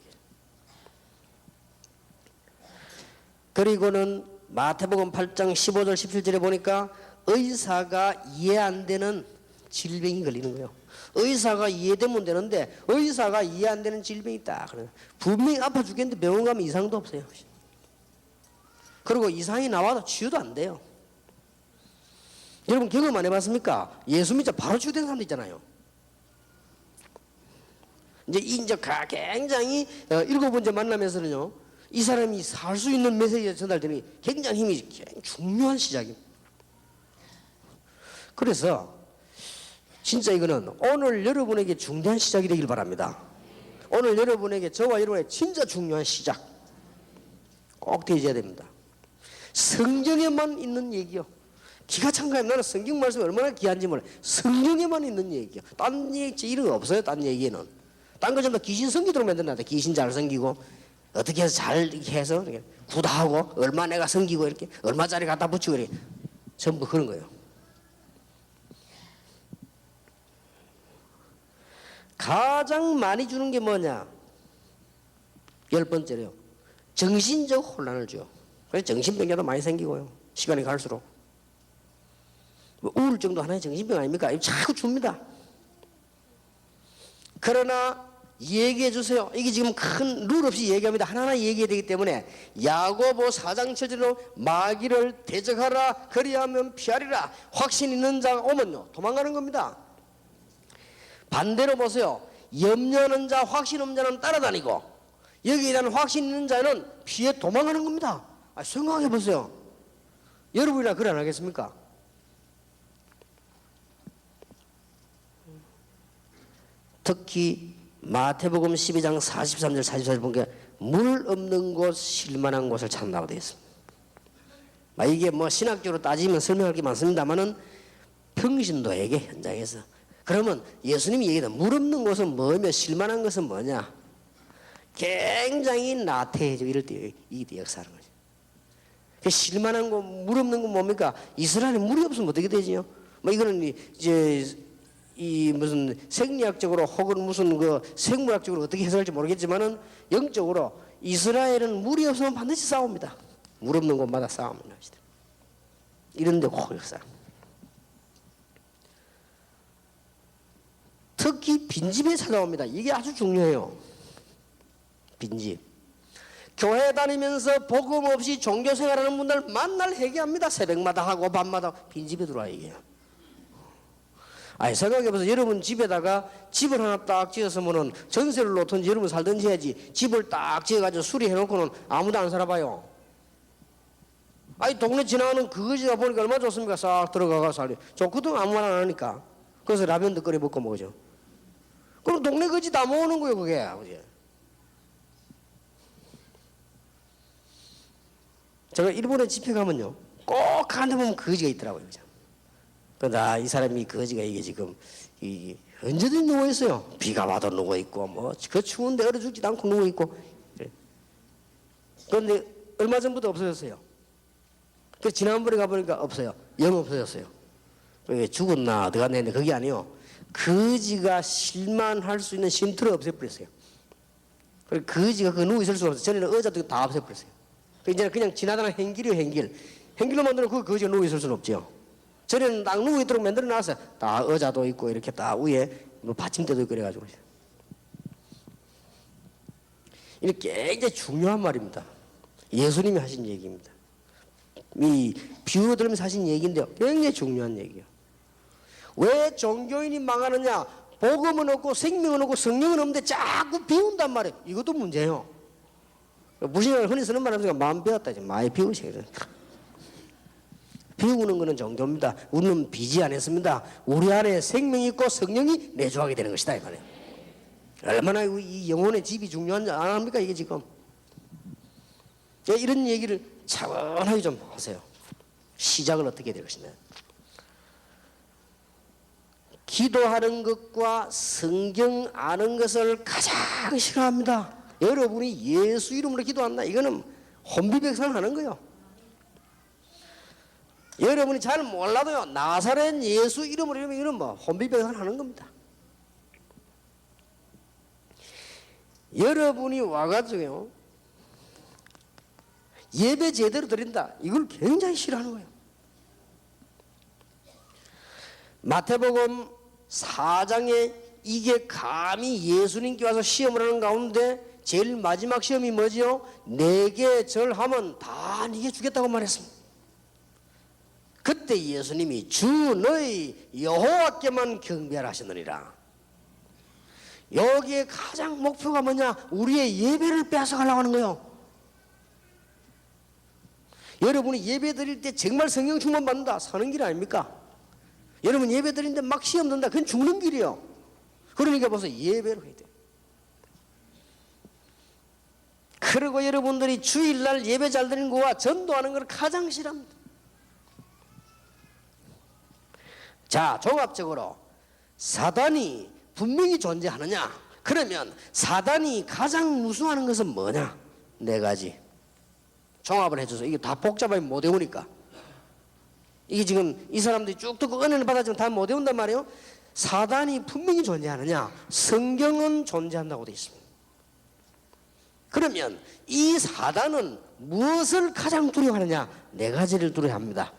그리고는 마태복음 8장 15절 17절에 보니까 의사가 이해 안 되는 질병이 걸리는 거예요. 의사가 이해되면 되는데 의사가 이해 안 되는 질병이 있다. 분명히 아파 죽겠는데 병원 가면 이상도 없어요. 그리고 이상이 나와도 치유도 안 돼요. 여러분 경험 안 해봤습니까? 예수 믿자 바로 치유된 사람도 있잖아요. 이제 굉장히 7번째 만나면서는요 이 사람이 살 수 있는 메시지가 전달되는 굉장히 힘이 중요한 시작입니다. 그래서 진짜 이거는 오늘 여러분에게 중대한 시작이 되길 바랍니다. 오늘 여러분에게 저와 여러분의 진짜 중요한 시작 꼭 되어야 됩니다. 성경에만 있는 얘기요. 기가 찬 거예요. 나는 성경 말씀이 얼마나 귀한지 몰라요. 성경에만 있는 얘기요. 딴 얘기 이런 거 없어요. 딴 얘기는. 딴 거 전부 다 귀신 섬기도록 만들어놨다. 귀신 잘 섬기고 어떻게 해서 잘 이렇게 해서 구다하고 얼마 내가 섬기고 이렇게 얼마짜리 갖다 붙이고 이렇게 전부 그런 거예요. 가장 많이 주는 게 뭐냐? 10번째로요. 정신적 혼란을 줘요. 그래서 정신병자도 많이 생기고요. 시간이 갈수록. 우울증도 하나의 정신병 아닙니까? 자꾸 줍니다. 그러나 얘기해 주세요. 이게 지금 큰 룰 없이 얘기합니다. 하나하나 얘기해야 되기 때문에 야고보 4장 7절로 마귀를 대적하라 그리하면 피하리라. 확신 있는 자가 오면요 도망가는 겁니다. 반대로 보세요. 염려하는 자 확신 없는 자는 따라다니고 여기에 대한 확신 있는 자는 피해 도망가는 겁니다. 생각해 보세요. 여러분이나 그래 안 하겠습니까? 특히 마태복음 12장 43절 44절 보니까 물 없는 곳 실만한 곳을 찾는다고 되어 있습니다. 이게 뭐 신학적으로 따지면 설명할 게 많습니다만은 평신도에게 현장에서 그러면 예수님이 얘기하는 물 없는 곳은 뭐며 실만한 것은 뭐냐? 굉장히 나태해지고 이럴 때 이게 역사하는 거죠. 실만한 거, 물 없는 건 뭡니까? 이스라엘에 물이 없으면 어떻게 되지요? 이거는 이제 이 무슨 생리학적으로 혹은 무슨 그 생물학적으로 어떻게 해석할지 모르겠지만은 영적으로 이스라엘은 물이 없으면 반드시 싸웁니다. 물 없는 곳마다 싸움을 합시다. 이런데 혹 역사. 특히 빈집에 찾아옵니다. 이게 아주 중요해요. 빈집. 교회 다니면서 복음 없이 종교 생활하는 분들 만날 회개합니다. 새벽마다 하고 밤마다 빈집에 들어와 이게. 생각해보세요. 여러분 집에다가 집을 하나 딱 지었으면은 전세를 놓든지 여러분 살든지 해야지. 집을 딱 지어가지고 수리해놓고는 아무도 안 살아봐요. 동네 지나가는 그거지가 보니까 얼마나 좋습니까? 싹 들어가가 살려. 좋거든 아무 말 안 하니까. 그래서 라면도 끓여 먹고 먹죠. 그럼 동네 거지 다 모으는 거예요 그게. 아버지. 제가 일본에 집회 가면요 꼭 가는데 보면 거지가 있더라고요. 그러다 이 사람이 거지가 이게 지금 언제든 누워 있어요. 비가 와도 누워 있고 뭐 그 추운데 얼어 죽지도 않고 누워 있고. 그런데 얼마 전부터 없어졌어요. 그 지난번에 가보니까 없어요. 영 없어졌어요. 그게 죽었나 어디 갔나 했는데 그게 아니에요. 거지가 실만할 수 있는 쉼터를 없애버렸어요. 그리고 거지가 그 누워 있을 수가 없어요. 전에는 의자도 다 없애버렸어요. 이제 그냥 지나다니는 행길이에요. 행길로 만드는 그 거지가 누워 있을 수는 없죠. 전에는 딱 누워 있도록 만들어 놨어요. 다 의자도 있고 이렇게 딱 위에 뭐 받침대도 있고 그래가지고. 이게 굉장히 중요한 말입니다. 예수님이 하신 얘기입니다. 이 비유로 들으면서 하신 얘기인데요. 굉장히 중요한 얘기예요. 왜 종교인이 망하느냐? 복음은 없고 생명은 없고 성령은 없는데 자꾸 비운단 말이에요. 이것도 문제예요. 무신을 흔히 쓰는 말은 마음 비웠다. 많이 비우셔야 돼요. 비우는 것은 종교입니다. 우리는 비지 않았습니다. 우리 안에 생명이 있고 성령이 내주하게 되는 것이다. 이 말이에요. 얼마나 이 영혼의 집이 중요한지 안 합니까? 이게 지금. 이런 얘기를 차분하게 좀 하세요. 시작을 어떻게 해야 될 것이냐. 기도하는 것과 성경 아는 것을 가장 싫어합니다. 여러분이 예수 이름으로 기도한다. 이거는 혼비백산하는 거예요. 여러분이 잘 몰라도요. 나사렛 예수 이름으로 이러면 이건 뭐 혼비백산하는 겁니다. 여러분이 와가지고요. 예배 제대로 드린다. 이걸 굉장히 싫어하는 거예요. 마태복음 4장에 이게 감히 예수님께 와서 시험을 하는 가운데 제일 마지막 시험이 뭐지요? 내게 절하면 다 네게 주겠다고 말했습니다. 그때 예수님이 주 너희 여호와께만 경배하시느니라. 여기에 가장 목표가 뭐냐? 우리의 예배를 빼앗아가려고 하는 거예요. 여러분이 예배 드릴 때 정말 성령 충만 받는다. 사는 길 아닙니까? 여러분 예배 드리는데 막 시험 든다. 그건 죽는 길이에요. 그러니까 벌써 예배를 해야 돼요. 그리고 여러분들이 주일날 예배 잘 드리는 거와 전도하는 걸 가장 싫어합니다. 자, 종합적으로 사단이 분명히 존재하느냐? 그러면 사단이 가장 무서워하는 것은 뭐냐? 네 가지. 종합을 해줘서 이게 다 복잡하게 못 외우니까. 이게 지금 이 사람들이 쭉 듣고 은혜를 받아지면 다 못 외운단 말이에요. 사단이 분명히 존재하느냐? 성경은 존재한다고 되어 있습니다. 그러면 이 사단은 무엇을 가장 두려워하느냐? 네 가지를 두려워합니다.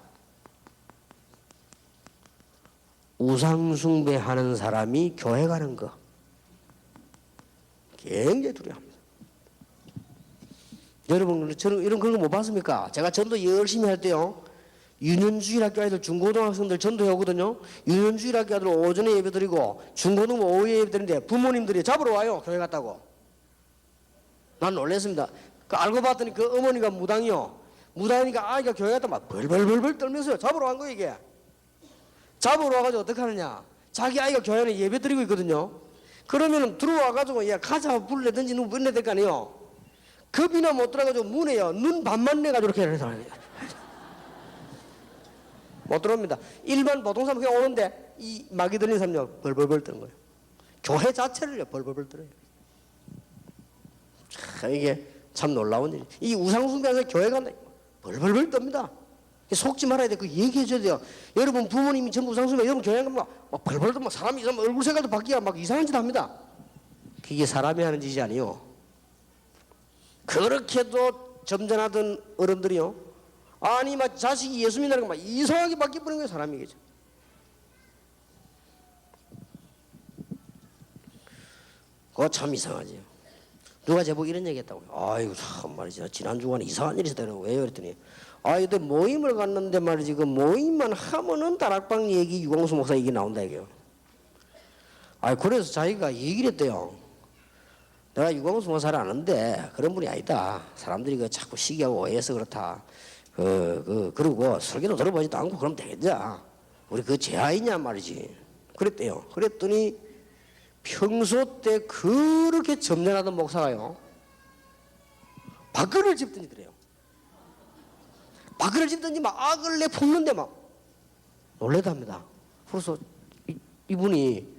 우상숭배하는 사람이 교회 가는 거 굉장히 두려워합니다. 여러분 저는 이런 그런 거 못 봤습니까? 제가 전도 열심히 할 때요. 유년주일학교 아이들 중고등학생들 전도해 오거든요. 유년주일학교 아이들 오전에 예배드리고 중고등부 오후에 예배드리는데 부모님들이 잡으러 와요. 교회 갔다고. 난 놀랐습니다. 그 알고 봤더니 그 어머니가 무당이요. 무당이니까 아이가 교회 갔다 막 벌벌벌벌 떨면서요. 잡으러 간 거예요 이게. 잡으러 와가지고 어떻게 하느냐. 자기 아이가 교회에 예배드리고 있거든요. 그러면 들어와가지고 야 가자 불러든지 누구 불러야 될 거 아니에요. 겁이나 못 들어가지고 문에요. 눈 반만 내가지고 이렇게 해서 못 들어옵니다. 일반 보통 사람 그냥 오는데 이 막이 들린 사람요 벌벌벌 뜨는 거예요. 교회 자체를요 벌벌벌 떨어요. 이게 참 놀라운 일이. 이 우상숭배에서 교회 간다 벌벌벌 떱니다. 속지 말아야 돼. 그 얘기해 줘야 돼요. 여러분 부모님이 전부 우상숭배, 여러분 교회 가면 막 벌벌 떠, 사람이 있으면 얼굴 색깔도 바뀌어 막 이상한 짓 합니다. 그게 사람이 하는 짓이 아니요. 그렇게도 점잖하던 어른들이요. 아니 막 자식이 예수 믿는 거 막 이상하게 바뀌어버린 거예요. 사람이겠죠. 그거 참 이상하지요. 누가 제보고 이런 얘기 했다고요. 아이고 참 말이지 지난 주간에 이상한 일이 있었다고. 왜요? 그랬더니 아이들 모임을 갔는데 말이지 그 모임만 하면은 다락방 얘기 유광수 목사 얘기 나온다 이게요. 그래서 자기가 얘기를 했대요. 내가 유광수 목사를 아는데 그런 분이 아니다. 사람들이 그 자꾸 시기하고 오해해서 그렇다. 그러고 설교도 들어보지도 않고 그러면 되겠냐. 우리 그 제아이냐 말이지. 그랬대요. 그랬더니 평소 때 그렇게 점잖하던 목사가요. 박근을 집더니 그래요. 박근을 집든지 막 악을 내품는데 막 놀래답니다. 그래서 이분이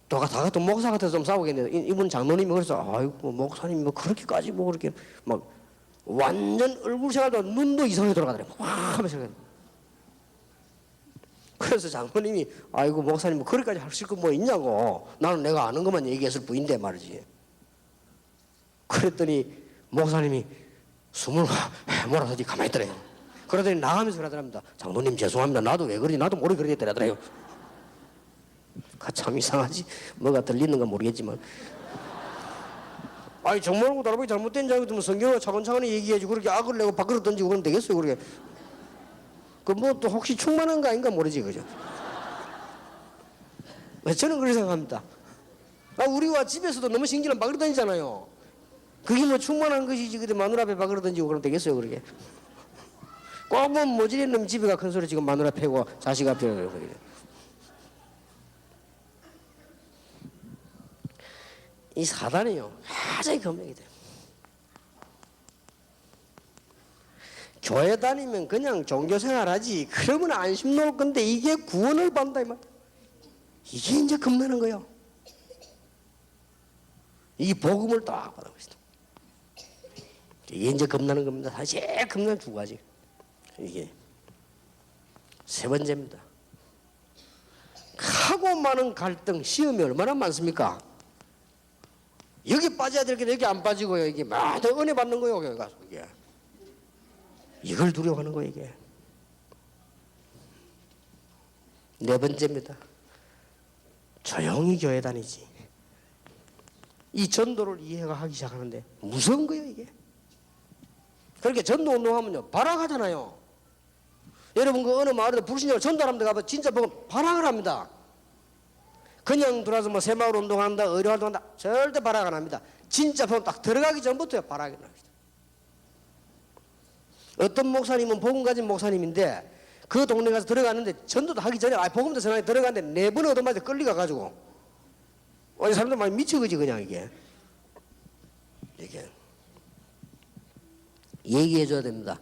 다 같은 목사 같아서 좀 싸우겠네요. 이분 장로님이 그래서 아이고 목사님 뭐 그렇게까지 뭐 그렇게 막 완전 얼굴 색깔도 눈도 이상하게 돌아가더래요. 막 하면서 그래서 장로님이 아이고 목사님 뭐 그렇게까지 하실 거 뭐 있냐고. 나는 내가 아는 것만 얘기했을 뿐인데 말이지. 그랬더니 목사님이 숨을 몰아서 가만히 있더래요. 그러더니 나가면서 그러더랍니다. 장로님 죄송합니다. 나도 왜 그러지? 나도 모르게 그러겠더라고요. 참 이상하지. 뭐가 들리는 건 모르겠지만. 아니 정말고 다르게 잘못된 줄 알고 성경을 차근차근히 얘기해주고 그렇게 악을 내고 밖으로 던지고 그러면 되겠어요. 그렇게. 그 뭐 또 혹시 충만한 거 아닌가 모르지 그죠? 저는 그렇게 생각합니다. 우리와 집에서도 너무 신기한 밖으로 던지잖아요. 그게 뭐 충만한 것이지 그때 마누라 앞에 밖으로 던지고 그러면 되겠어요. 그렇게. 꼭 뭐 모질한 놈 집에가 큰 소리 지금 마누라 패고 자식 앞에 그러게. 이 사단이요 가장 겁나게 돼요. 교회 다니면 그냥 종교생활하지 그러면 안심 놓을 건데 이게 구원을 받는다 이 말. 이게 이제 겁나는 거예요. 이 복음을 딱 받아보고 있어. 이게 이제 겁나는 겁니다. 사실 제일 겁나는 두 가지. 이게 세 번째입니다. 하고 많은 갈등, 시험이 얼마나 많습니까? 여기 빠져야 될 게 여기 안 빠지고요. 이게 막 은혜 받는 거예요. 여기 가서 이게. 이걸 두려워하는 거예요. 이게. 네 번째입니다. 조용히 교회 다니지. 이 전도를 이해가 하기 시작하는데 무서운 거예요. 이게. 그렇게 전도 운동하면요 발악하잖아요. 여러분 그 어느 마을에 불신자로 전도하는 데 가면 진짜 보면 발악을 합니다. 그냥 들어와서 뭐 새마을 운동한다 의료 활동한다 절대 발악 안 합니다. 진짜 보면 딱 들어가기 전부터 발악이 납니다. 어떤 목사님은 복음 가진 목사님인데 그 동네 가서 들어갔는데 전도도 하기 전에 복음도 전하게 들어갔는데 4번에 얻어맞아 끌려가가지고 사람들 많이 미쳐그지 그냥 이게 얘기해줘야 됩니다.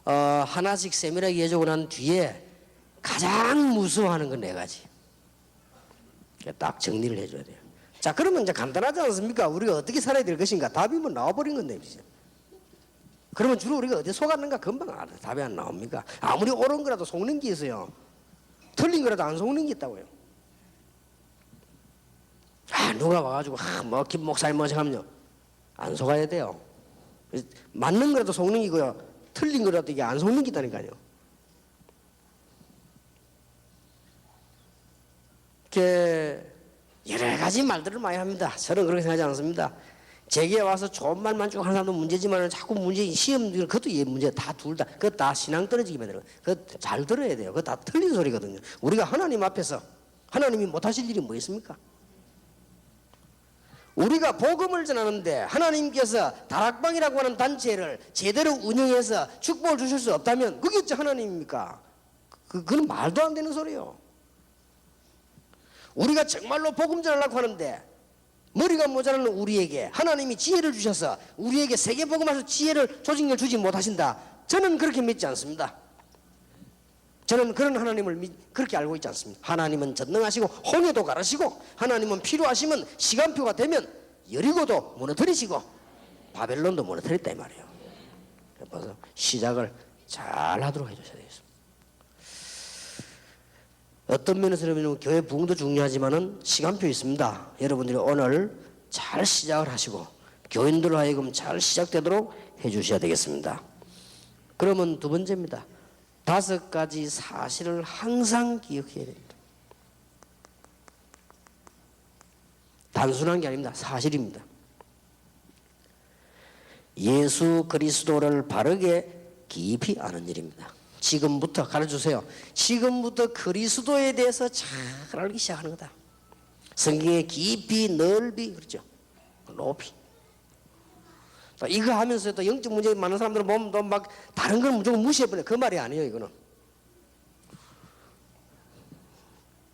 하나씩 세밀하게 얘기해주고 난 뒤에 가장 무서워하는 건 4가지. 딱 정리를 해줘야 돼요. 자 그러면 이제 간단하지 않습니까? 우리가 어떻게 살아야 될 것인가 답이 뭐 나와버린 건데 이제. 그러면 주로 우리가 어디에 속았는가 금방 알아요. 답이 안 나옵니까? 아무리 옳은 거라도 속는 게 있어요. 틀린 거라도 안 속는 게 있다고요. 누가 와가지고 뭐 김 목사님 뭐지 하면요 안 속아야 돼요. 맞는 거라도 속는 기고요 틀린 거라도 이게 안 속는 게 있다니까요. 여러 가지 말들을 많이 합니다. 저는 그렇게 생각하지 않습니다. 제게 와서 좋은 말만 쭉 하는 사람도 문제지만 자꾸 문제 시험 그것도 문제 다 둘 다 그거 다 신앙 떨어지게 만들어요. 그거 잘 들어야 돼요. 그거 다 틀린 소리거든요. 우리가 하나님 앞에서 하나님이 못하실 일이 뭐 있습니까? 우리가 복음을 전하는데 하나님께서 다락방이라고 하는 단체를 제대로 운영해서 축복을 주실 수 없다면 그게 어째 하나님입니까? 그건 말도 안 되는 소리예요. 우리가 정말로 복음 전하려고 하는데 머리가 모자라는 우리에게 하나님이 지혜를 주셔서 우리에게 세계복음에서 지혜를 조직력 주지 못하신다. 저는 그렇게 믿지 않습니다. 저는 그런 하나님을 그렇게 알고 있지 않습니다. 하나님은 전능하시고 홍해도 가르시고 하나님은 필요하시면 시간표가 되면 여리고도 무너뜨리시고 바벨론도 무너뜨렸다 이 말이에요. 그래서 시작을 잘 하도록 해주셔야 되겠습니다. 어떤 면에서 여러분 교회 부흥도 중요하지만은 시간표 있습니다. 여러분들이 오늘 잘 시작을 하시고 교인들로 하여금 잘 시작되도록 해주셔야 되겠습니다. 그러면 두 번째입니다. 5가지 사실을 항상 기억해야 됩니다. 단순한 게 아닙니다. 사실입니다. 예수 그리스도를 바르게 깊이 아는 일입니다. 지금부터 가르쳐주세요. 지금부터 그리스도에 대해서 잘 알기 시작하는 거다. 성경의 깊이 넓이 그렇죠. 높이. 이거 하면서도 영적 문제 많은 사람들은 보면 또 막 다른 걸 무조건 무시해버려. 그 말이 아니에요. 이거는.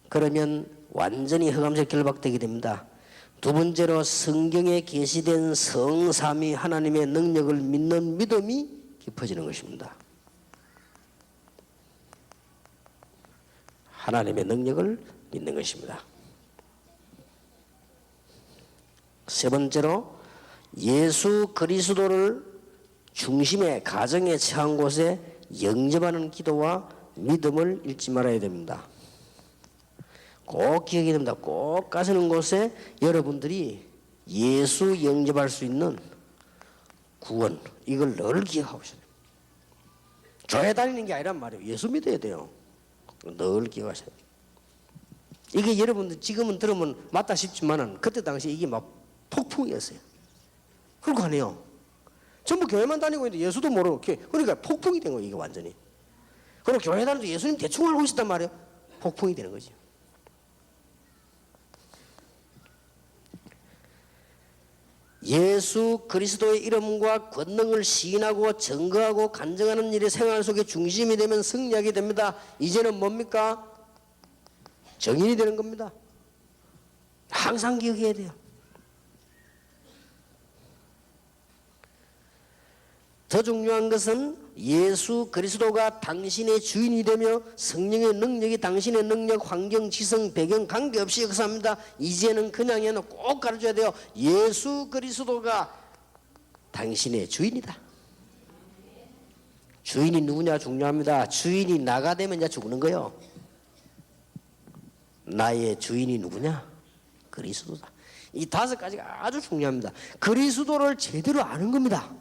그러면 완전히 흑암색 결박되게 됩니다. 두 번째로 성경에 계시된 성삼위 하나님의 능력을 믿는 믿음이 깊어지는 것입니다. 하나님의 능력을 믿는 것입니다. 세 번째로 예수 그리스도를 중심에 가정에 처한 곳에 영접하는 기도와 믿음을 잃지 말아야 됩니다. 꼭 기억해야 됩니다. 꼭 가시는 곳에 여러분들이 예수 영접할 수 있는 구원 이걸 늘 기억하고 있어야 돼요. 교회 다니는 게 아니란 말이에요. 예수 믿어야 돼요. 늘 기억하셔야 돼요. 이게 여러분들 지금은 들으면 맞다 싶지만은 그때 당시 이게 막 폭풍이었어요. 그러고 하네요. 전부 교회만 다니고 있는데 예수도 모르고 그러니까 폭풍이 된 거예요. 이게 완전히. 그럼 교회 다니도 예수님 대충 알고 있었단 말이에요. 폭풍이 되는 거죠. 예수 그리스도의 이름과 권능을 시인하고 증거하고 간증하는 일이 생활 속에 중심이 되면 승리하게 됩니다. 이제는 뭡니까? 정인이 되는 겁니다. 항상 기억해야 돼요. 더 중요한 것은 예수 그리스도가 당신의 주인이 되며 성령의 능력이 당신의 능력, 환경, 지성, 배경 관계없이 역사합니다. 이제는 그냥이 아니라 꼭 가르쳐야 돼요. 예수 그리스도가 당신의 주인이다. 주인이 누구냐 중요합니다. 주인이 나가 되면 이제 죽는 거예요. 나의 주인이 누구냐? 그리스도다. 이 5가지가 아주 중요합니다. 그리스도를 제대로 아는 겁니다.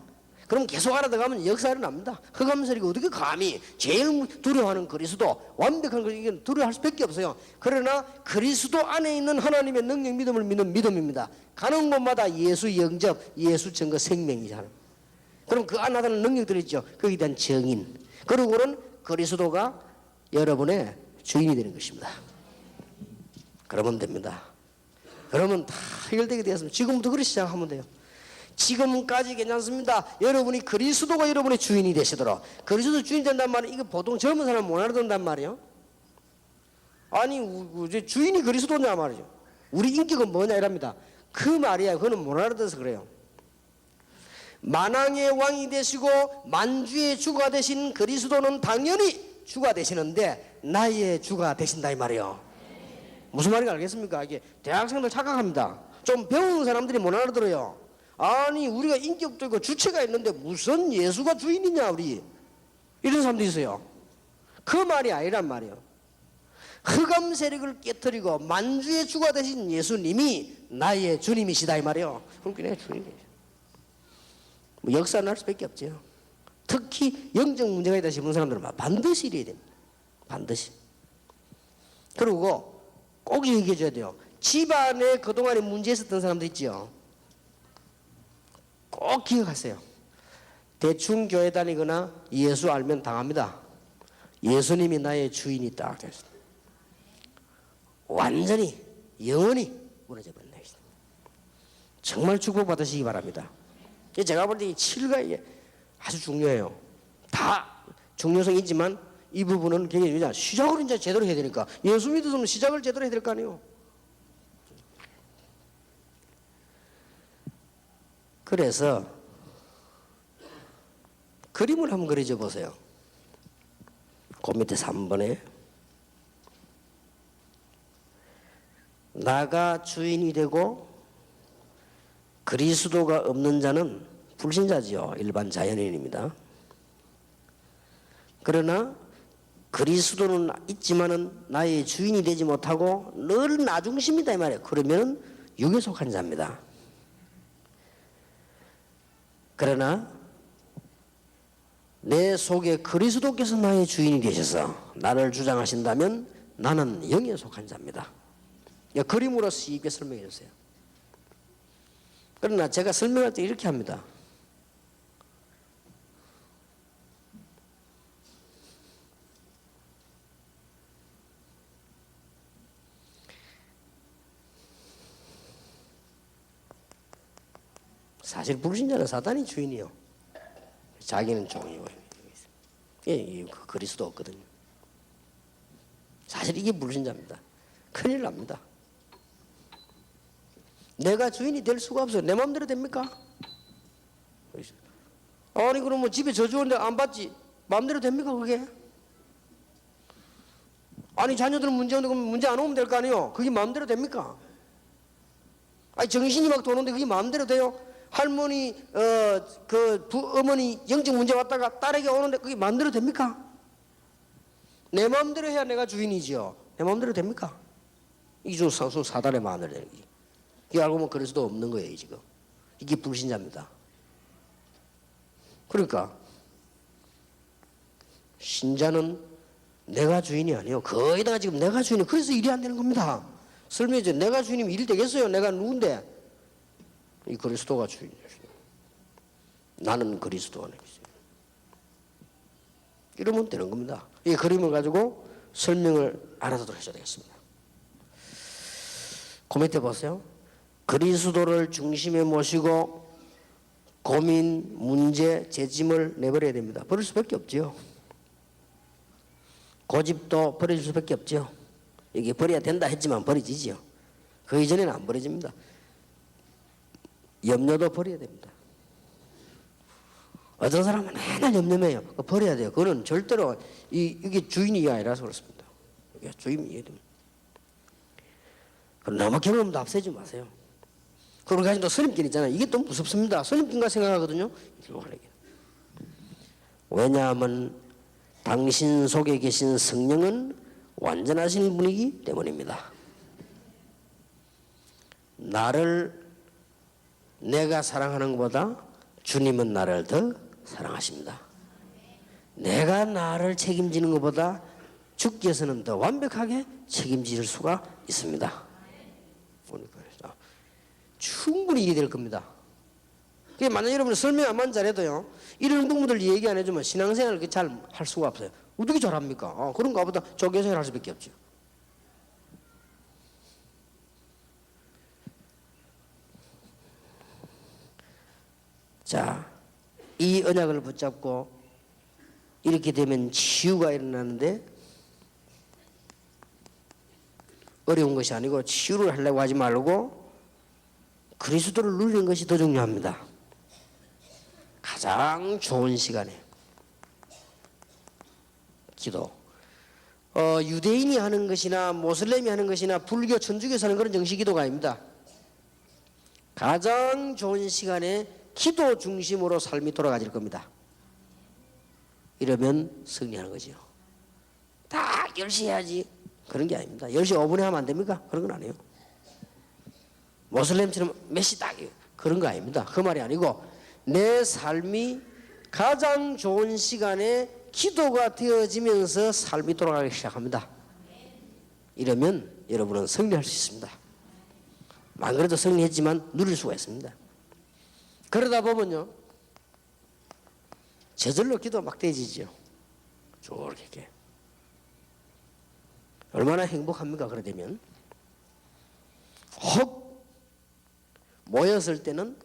그럼 계속 알아들어가면 역사 일어납니다. 흑암세력이 어떻게 감히 제일 두려워하는 그리스도 완벽한 걸 이게 두려워할 수밖에 없어요. 그러나 그리스도 안에 있는 하나님의 능력 믿음을 믿는 믿음입니다. 가는 곳마다 예수 영접, 예수 증거 생명이잖아요. 그럼 그 안에 나타나는 능력들이 있죠. 거기에 대한 정인. 그리고는 그리스도가 여러분의 주인이 되는 것입니다. 그러면 됩니다. 그러면 다 해결되게 되었습니다. 지금부터 그렇게 시작하면 돼요. 지금까지 괜찮습니다. 여러분이 그리스도가 여러분의 주인이 되시도록. 그리스도 주인 된단 말은 이거 보통 젊은 사람 못 알아듣는단 말이에요. 아니 주인이 그리스도냐 말이죠. 우리 인격은 뭐냐 이랍니다. 그 말이야. 그거는 못 알아들어서 그래요. 만왕의 왕이 되시고 만주의 주가 되신 그리스도는 당연히 주가 되시는데 나의 주가 되신다 이 말이에요. 무슨 말인지 알겠습니까? 이게 대학생들 착각합니다. 좀 배운 사람들이 못 알아들어요. 아니 우리가 인격도 있고 주체가 있는데 무슨 예수가 주인이냐 우리 이런 사람도 있어요. 그 말이 아니란 말이에요. 흑암 세력을 깨뜨리고 만주의 주가 되신 예수님이 나의 주님이시다 이 말이에요. 그러니까 내 주님이에요. 뭐 역사는 할 수밖에 없죠. 특히 영적 문제가 있다 싶은 사람들은 반드시 이래야 됩니다. 반드시. 그리고 꼭 얘기해 줘야 돼요. 집안에 그동안에 문제 있었던 사람들 있죠. 꼭 기억하세요. 대충 교회 다니거나 예수 알면 당합니다. 예수님이 나의 주인이 딱 됐어요. 완전히 영원히 무너져 버린다. 정말 축복받으시기 바랍니다. 제가 볼 때 이 7가 아주 중요해요. 다 중요성이 있지만 이 부분은 굉장히 중요하죠. 시작을 이제 제대로 해야 되니까. 예수 믿으면 시작을 제대로 해야 될 거 아니에요. 그래서 그림을 한번 그려줘 보세요. 그 밑에 3번에 나가 주인이 되고 그리스도가 없는 자는 불신자지요. 일반 자연인입니다. 그러나 그리스도는 있지만은 나의 주인이 되지 못하고 늘 나 중심이다 이 말이에요. 그러면 육에 속한 자입니다. 그러나 내 속에 그리스도께서 나의 주인이 되셔서 나를 주장하신다면 나는 영에 속한 자입니다. 그림으로 쉽게 설명해 주세요. 그러나 제가 설명할 때 이렇게 합니다. 사실 불신자는 사단이 주인이요. 자기는 종이고. 그리스도 없거든요. 사실 이게 불신자입니다. 큰일 납니다. 내가 주인이 될 수가 없어요. 내 마음대로 됩니까? 아니 그러면 집에 저주 오는데 안 받지? 마음대로 됩니까 그게? 아니 자녀들은 문제 오는데 그럼 문제 안 오면 될 거 아니에요? 그게 마음대로 됩니까? 아니 정신이 막 도는데 그게 마음대로 돼요? 할머니 어머니 영적 문제 왔다가 딸에게 오는데 그게 마음대로 됩니까? 내 마음대로 해야 내가 주인이지요. 내 마음대로 됩니까? 이게 사단의 마음대로 되는 게. 이게 알고 보면 그리스도 없는 거예요 지금. 이게 불신자입니다. 그러니까 신자는 내가 주인이 아니에요. 거의 다 지금 내가 주인이. 그래서 일이 안 되는 겁니다. 설명해줘. 내가 주인이면 일 되겠어요? 내가 누군데? 이 그리스도가 주인이에요. 나는 그리스도 안에 있어요. 이러면 되는 겁니다. 이 그림을 가지고 설명을 알아두도록 하셔야 되겠습니다. 그 밑에 보세요. 그리스도를 중심에 모시고 고민, 문제, 재짐을 내버려야 됩니다. 버릴 수밖에 없죠. 고집도 버릴 수밖에 없죠. 이게 버려야 된다 했지만 버려지죠. 그 이전에는 안 버려집니다. 염려도 버려야 됩니다. 어떤 사람은 맨날 염려해요. 버려야 돼요. 그거는 절대로 이게 주인이 아니라서 그렇습니다. 이게 주인이 됩니다. 너무 경험도 앞세지 마세요. 그리고 가진 또 선입견 있잖아요. 이게 또 무섭습니다. 선입견과 생각하거든요. 왜냐하면 당신 속에 계신 성령은 완전하신 분이기 때문입니다. 내가 사랑하는 것보다 주님은 나를 더 사랑하십니다. 내가 나를 책임지는 것보다 주께서는 더 완벽하게 책임질 수가 있습니다. 충분히 이해될 겁니다. 만약 여러분 설명만 잘해도요, 이런 부분들 얘기 안 해주면 신앙생활을 잘 할 수가 없어요. 어떻게 잘합니까? 그런가 보다 조교생활 할 수밖에 없죠. 자, 이 언약을 붙잡고 이렇게 되면 치유가 일어나는데 어려운 것이 아니고 치유를 하려고 하지 말고 그리스도를 누리는 것이 더 중요합니다. 가장 좋은 시간에 기도. 유대인이 하는 것이나 모슬렘이 하는 것이나 불교, 천주교에서 하는 그런 정식 기도가 아닙니다. 가장 좋은 시간에 기도 중심으로 삶이 돌아가질 겁니다. 이러면 승리하는 거죠. 딱 10시 해야지 그런 게 아닙니다. 10시 5분에 하면 안 됩니까? 그런 건 아니에요. 모슬렘처럼 몇 시 딱 그런 거 아닙니다. 그 말이 아니고 내 삶이 가장 좋은 시간에 기도가 되어지면서 삶이 돌아가기 시작합니다. 이러면 여러분은 승리할 수 있습니다. 안 그래도 승리했지만 누릴 수가 있습니다. 그러다 보면요, 저절로 기도가 막 되지죠. 저렇게. 얼마나 행복합니까? 그래 되면. 혹 모였을 때는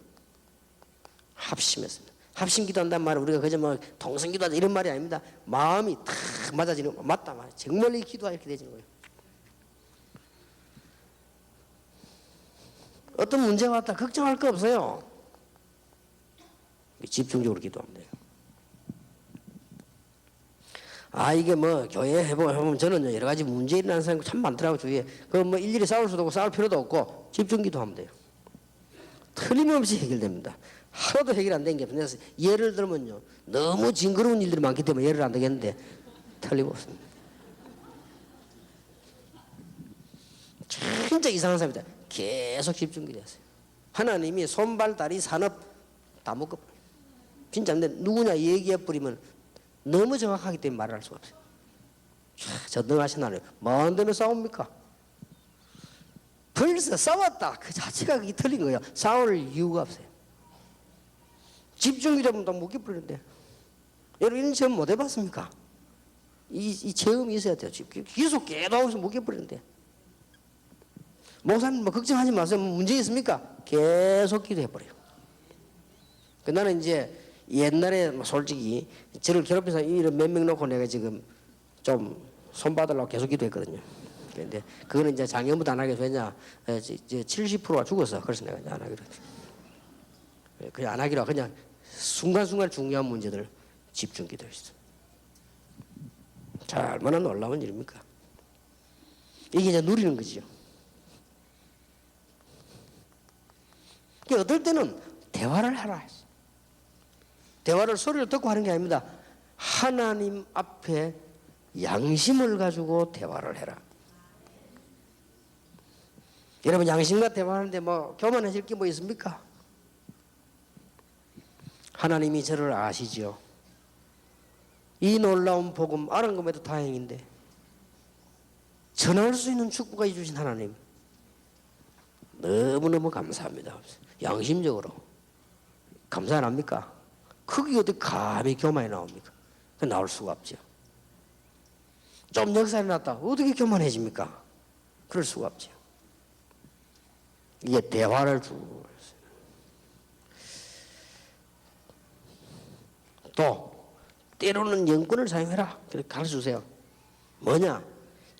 합심했습니다. 합심 기도한다는 말은 우리가 그저 뭐 동성 기도하자 이런 말이 아닙니다. 마음이 탁 맞아지는 거. 맞다 말이에요. 정말 이 기도가 이렇게 되지는 거예요. 어떤 문제가 왔다 걱정할 거 없어요. 집중적으로 기도하면 돼요. 이게 뭐 교회 해보면 저는 여러 가지 문제 일어나는 사람이 참 많더라고 주위에. 그 뭐 일일이 싸울 수도 없고 싸울 필요도 없고 집중기도 하면 돼요. 틀림없이 해결됩니다. 하나도 해결 안 된 게 없어요. 예를 들면요, 너무 징그러운 일들이 많기 때문에 예를 안 되겠는데 틀림없습니다. 진짜 이상한 사람이다. 계속 집중이 됐어요. 하나님이 손발 다리 산업 다 묶어버려요. 진짜. 근데 누구냐 얘기해버리면 너무 정확하기 때문에 말을 할 수가 없어요. 전등하신 하나님 뭐안 되면 싸웁니까? 벌써 싸웠다 그 자체가 그게 틀린 거예요. 싸울 이유가 없어요. 집중이 되면 다 묶여버리는데. 여러분 이런 체험 못 해봤습니까? 이 체험이 있어야 돼요. 계속 깨닫고서 묶여버리는데. 목사님 뭐 걱정하지 마세요. 뭐 문제 있습니까? 계속 기도해버려요. 나는 이제 옛날에 솔직히 저를 괴롭혀서 이런 몇 명 놓고 내가 지금 좀 손받으려고 계속 기도했거든요. 그런데 그거는 이제 작년부터 안 하게 해서 왜냐, 이제 70%가 죽어서 그래서 내가 이제 안 하기로 했어요. 그냥 안 하기로 하고 그냥 순간순간 중요한 문제들 집중 기도했어요. 자, 얼마나 놀라운 일입니까? 이게 이제 누리는 거지요. 어떨 때는 대화를 하라 했어요. 대화를 소리를 듣고 하는 게 아닙니다. 하나님 앞에 양심을 가지고 대화를 해라. 여러분 양심과 대화하는데 뭐 교만해질 게 뭐 있습니까? 하나님이 저를 아시죠. 이 놀라운 복음 아는 것에도 다행인데 전할 수 있는 축복을 주신 하나님 너무너무 감사합니다. 양심적으로 감사 안 합니까? 그게 어떻게 감히 교만이 나옵니까? 그 나올 수가 없죠. 좀 역살이 났다 어떻게 교만해집니까? 그럴 수가 없죠. 이게 대화를 주고 또 때로는 영권을 사용해라 그렇게 가르쳐주세요. 뭐냐?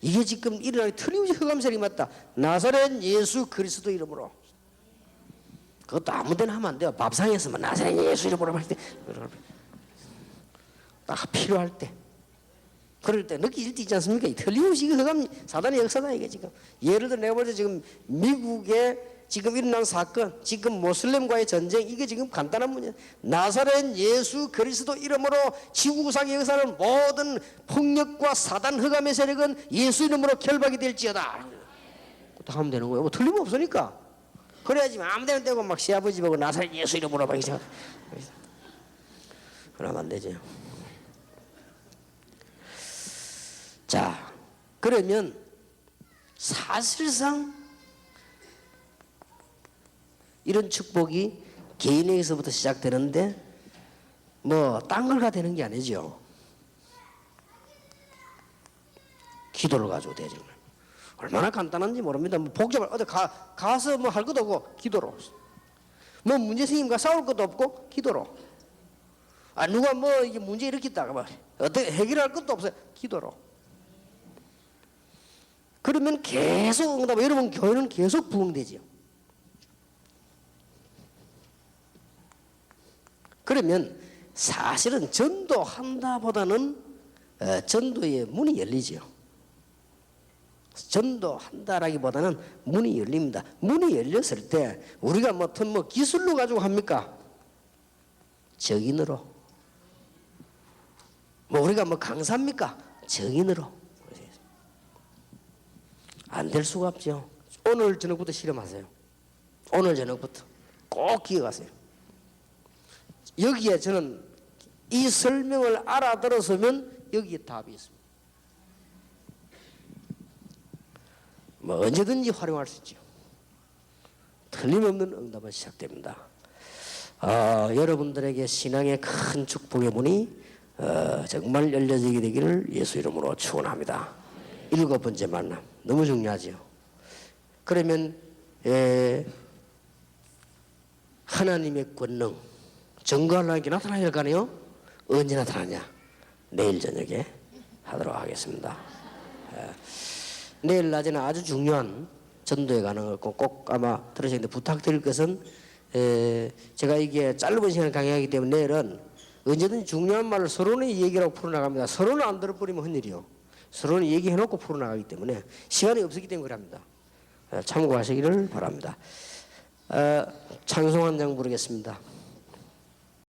이게 지금 일어나기 틀림없이 흑암설이 맞다. 나사렛 예수 그리스도 이름으로. 그것도 아무데나 하면 안 돼요. 밥상에서만 나사렛 예수 이름으로 할 때, 딱 필요할 때, 그럴 때 느끼실 때 있지 않습니까? 틀림없이 흑암 사단의 역사다 이게 지금. 예를 들어 내가 볼 때 지금 미국에 지금 일어난 사건, 지금 모슬렘과의 전쟁, 이게 지금 간단한 문제예요. 나사렛 예수 그리스도 이름으로 지구상에 역사하는 모든 폭력과 사단 흑암의 세력은 예수 이름으로 결박이 될지어다. 또 하면 되는 거예요. 뭐 틀림없으니까. 그래야지 아무데나 떼고 막 시아버지 보고 나사렛 예수 이름으로 막 이제 그러면 안 되죠. 자, 그러면 사실상 이런 축복이 개인에게서부터 시작되는데 뭐 딴 걸 가되는 게 아니죠. 기도를 가지고 되죠. 얼마나 간단한지 모릅니다. 뭐 복잡한 어디 가서 뭐 할 것도 없고 기도로. 뭐 문제 생김과 싸울 것도 없고 기도로. 누가 뭐 이게 문제 일으켰다가 뭐 어떻게 해결할 것도 없어요. 기도로. 그러면 계속 응답. 여러분 교회는 계속 부흥되지요. 그러면 사실은 전도한다보다는 전도의 문이 열리죠. 전도한다라기보다는 문이 열립니다. 문이 열렸을 때 우리가 뭐 기술로 가지고 합니까? 적인으로. 뭐 우리가 뭐 강사입니까? 적인으로. 안 될 수가 없죠. 오늘 저녁부터 실험하세요. 오늘 저녁부터 꼭 기억하세요. 여기에 저는 이 설명을 알아들었으면 여기에 답이 있습니다. 뭐 언제든지 활용할 수 있죠. 틀림없는 응답은 시작됩니다. 여러분들에게 신앙의 큰 축복의 문이 정말 열려지게 되기를 예수 이름으로 축원합니다. 7번째 만남 너무 중요하죠. 그러면 하나님의 권능 증거하려는 게 나타나야 할 거 아니에요? 언제 나타나냐? 내일 저녁에 하도록 하겠습니다. 내일 낮에는 아주 중요한 전도에 관한 거 꼭 아마 들으시는데 부탁드릴 것은 제가 이게 짧은 시간 강의하기 때문에 내일은 언제든지 중요한 말을 서론의 얘기라고 풀어나갑니다. 서론을 안 들어버리면 헛일이요. 서론을 얘기해놓고 풀어나가기 때문에 시간이 없었기 때문에 그럽니다. 참고하시기를 바랍니다. 찬송 한 장 부르겠습니다.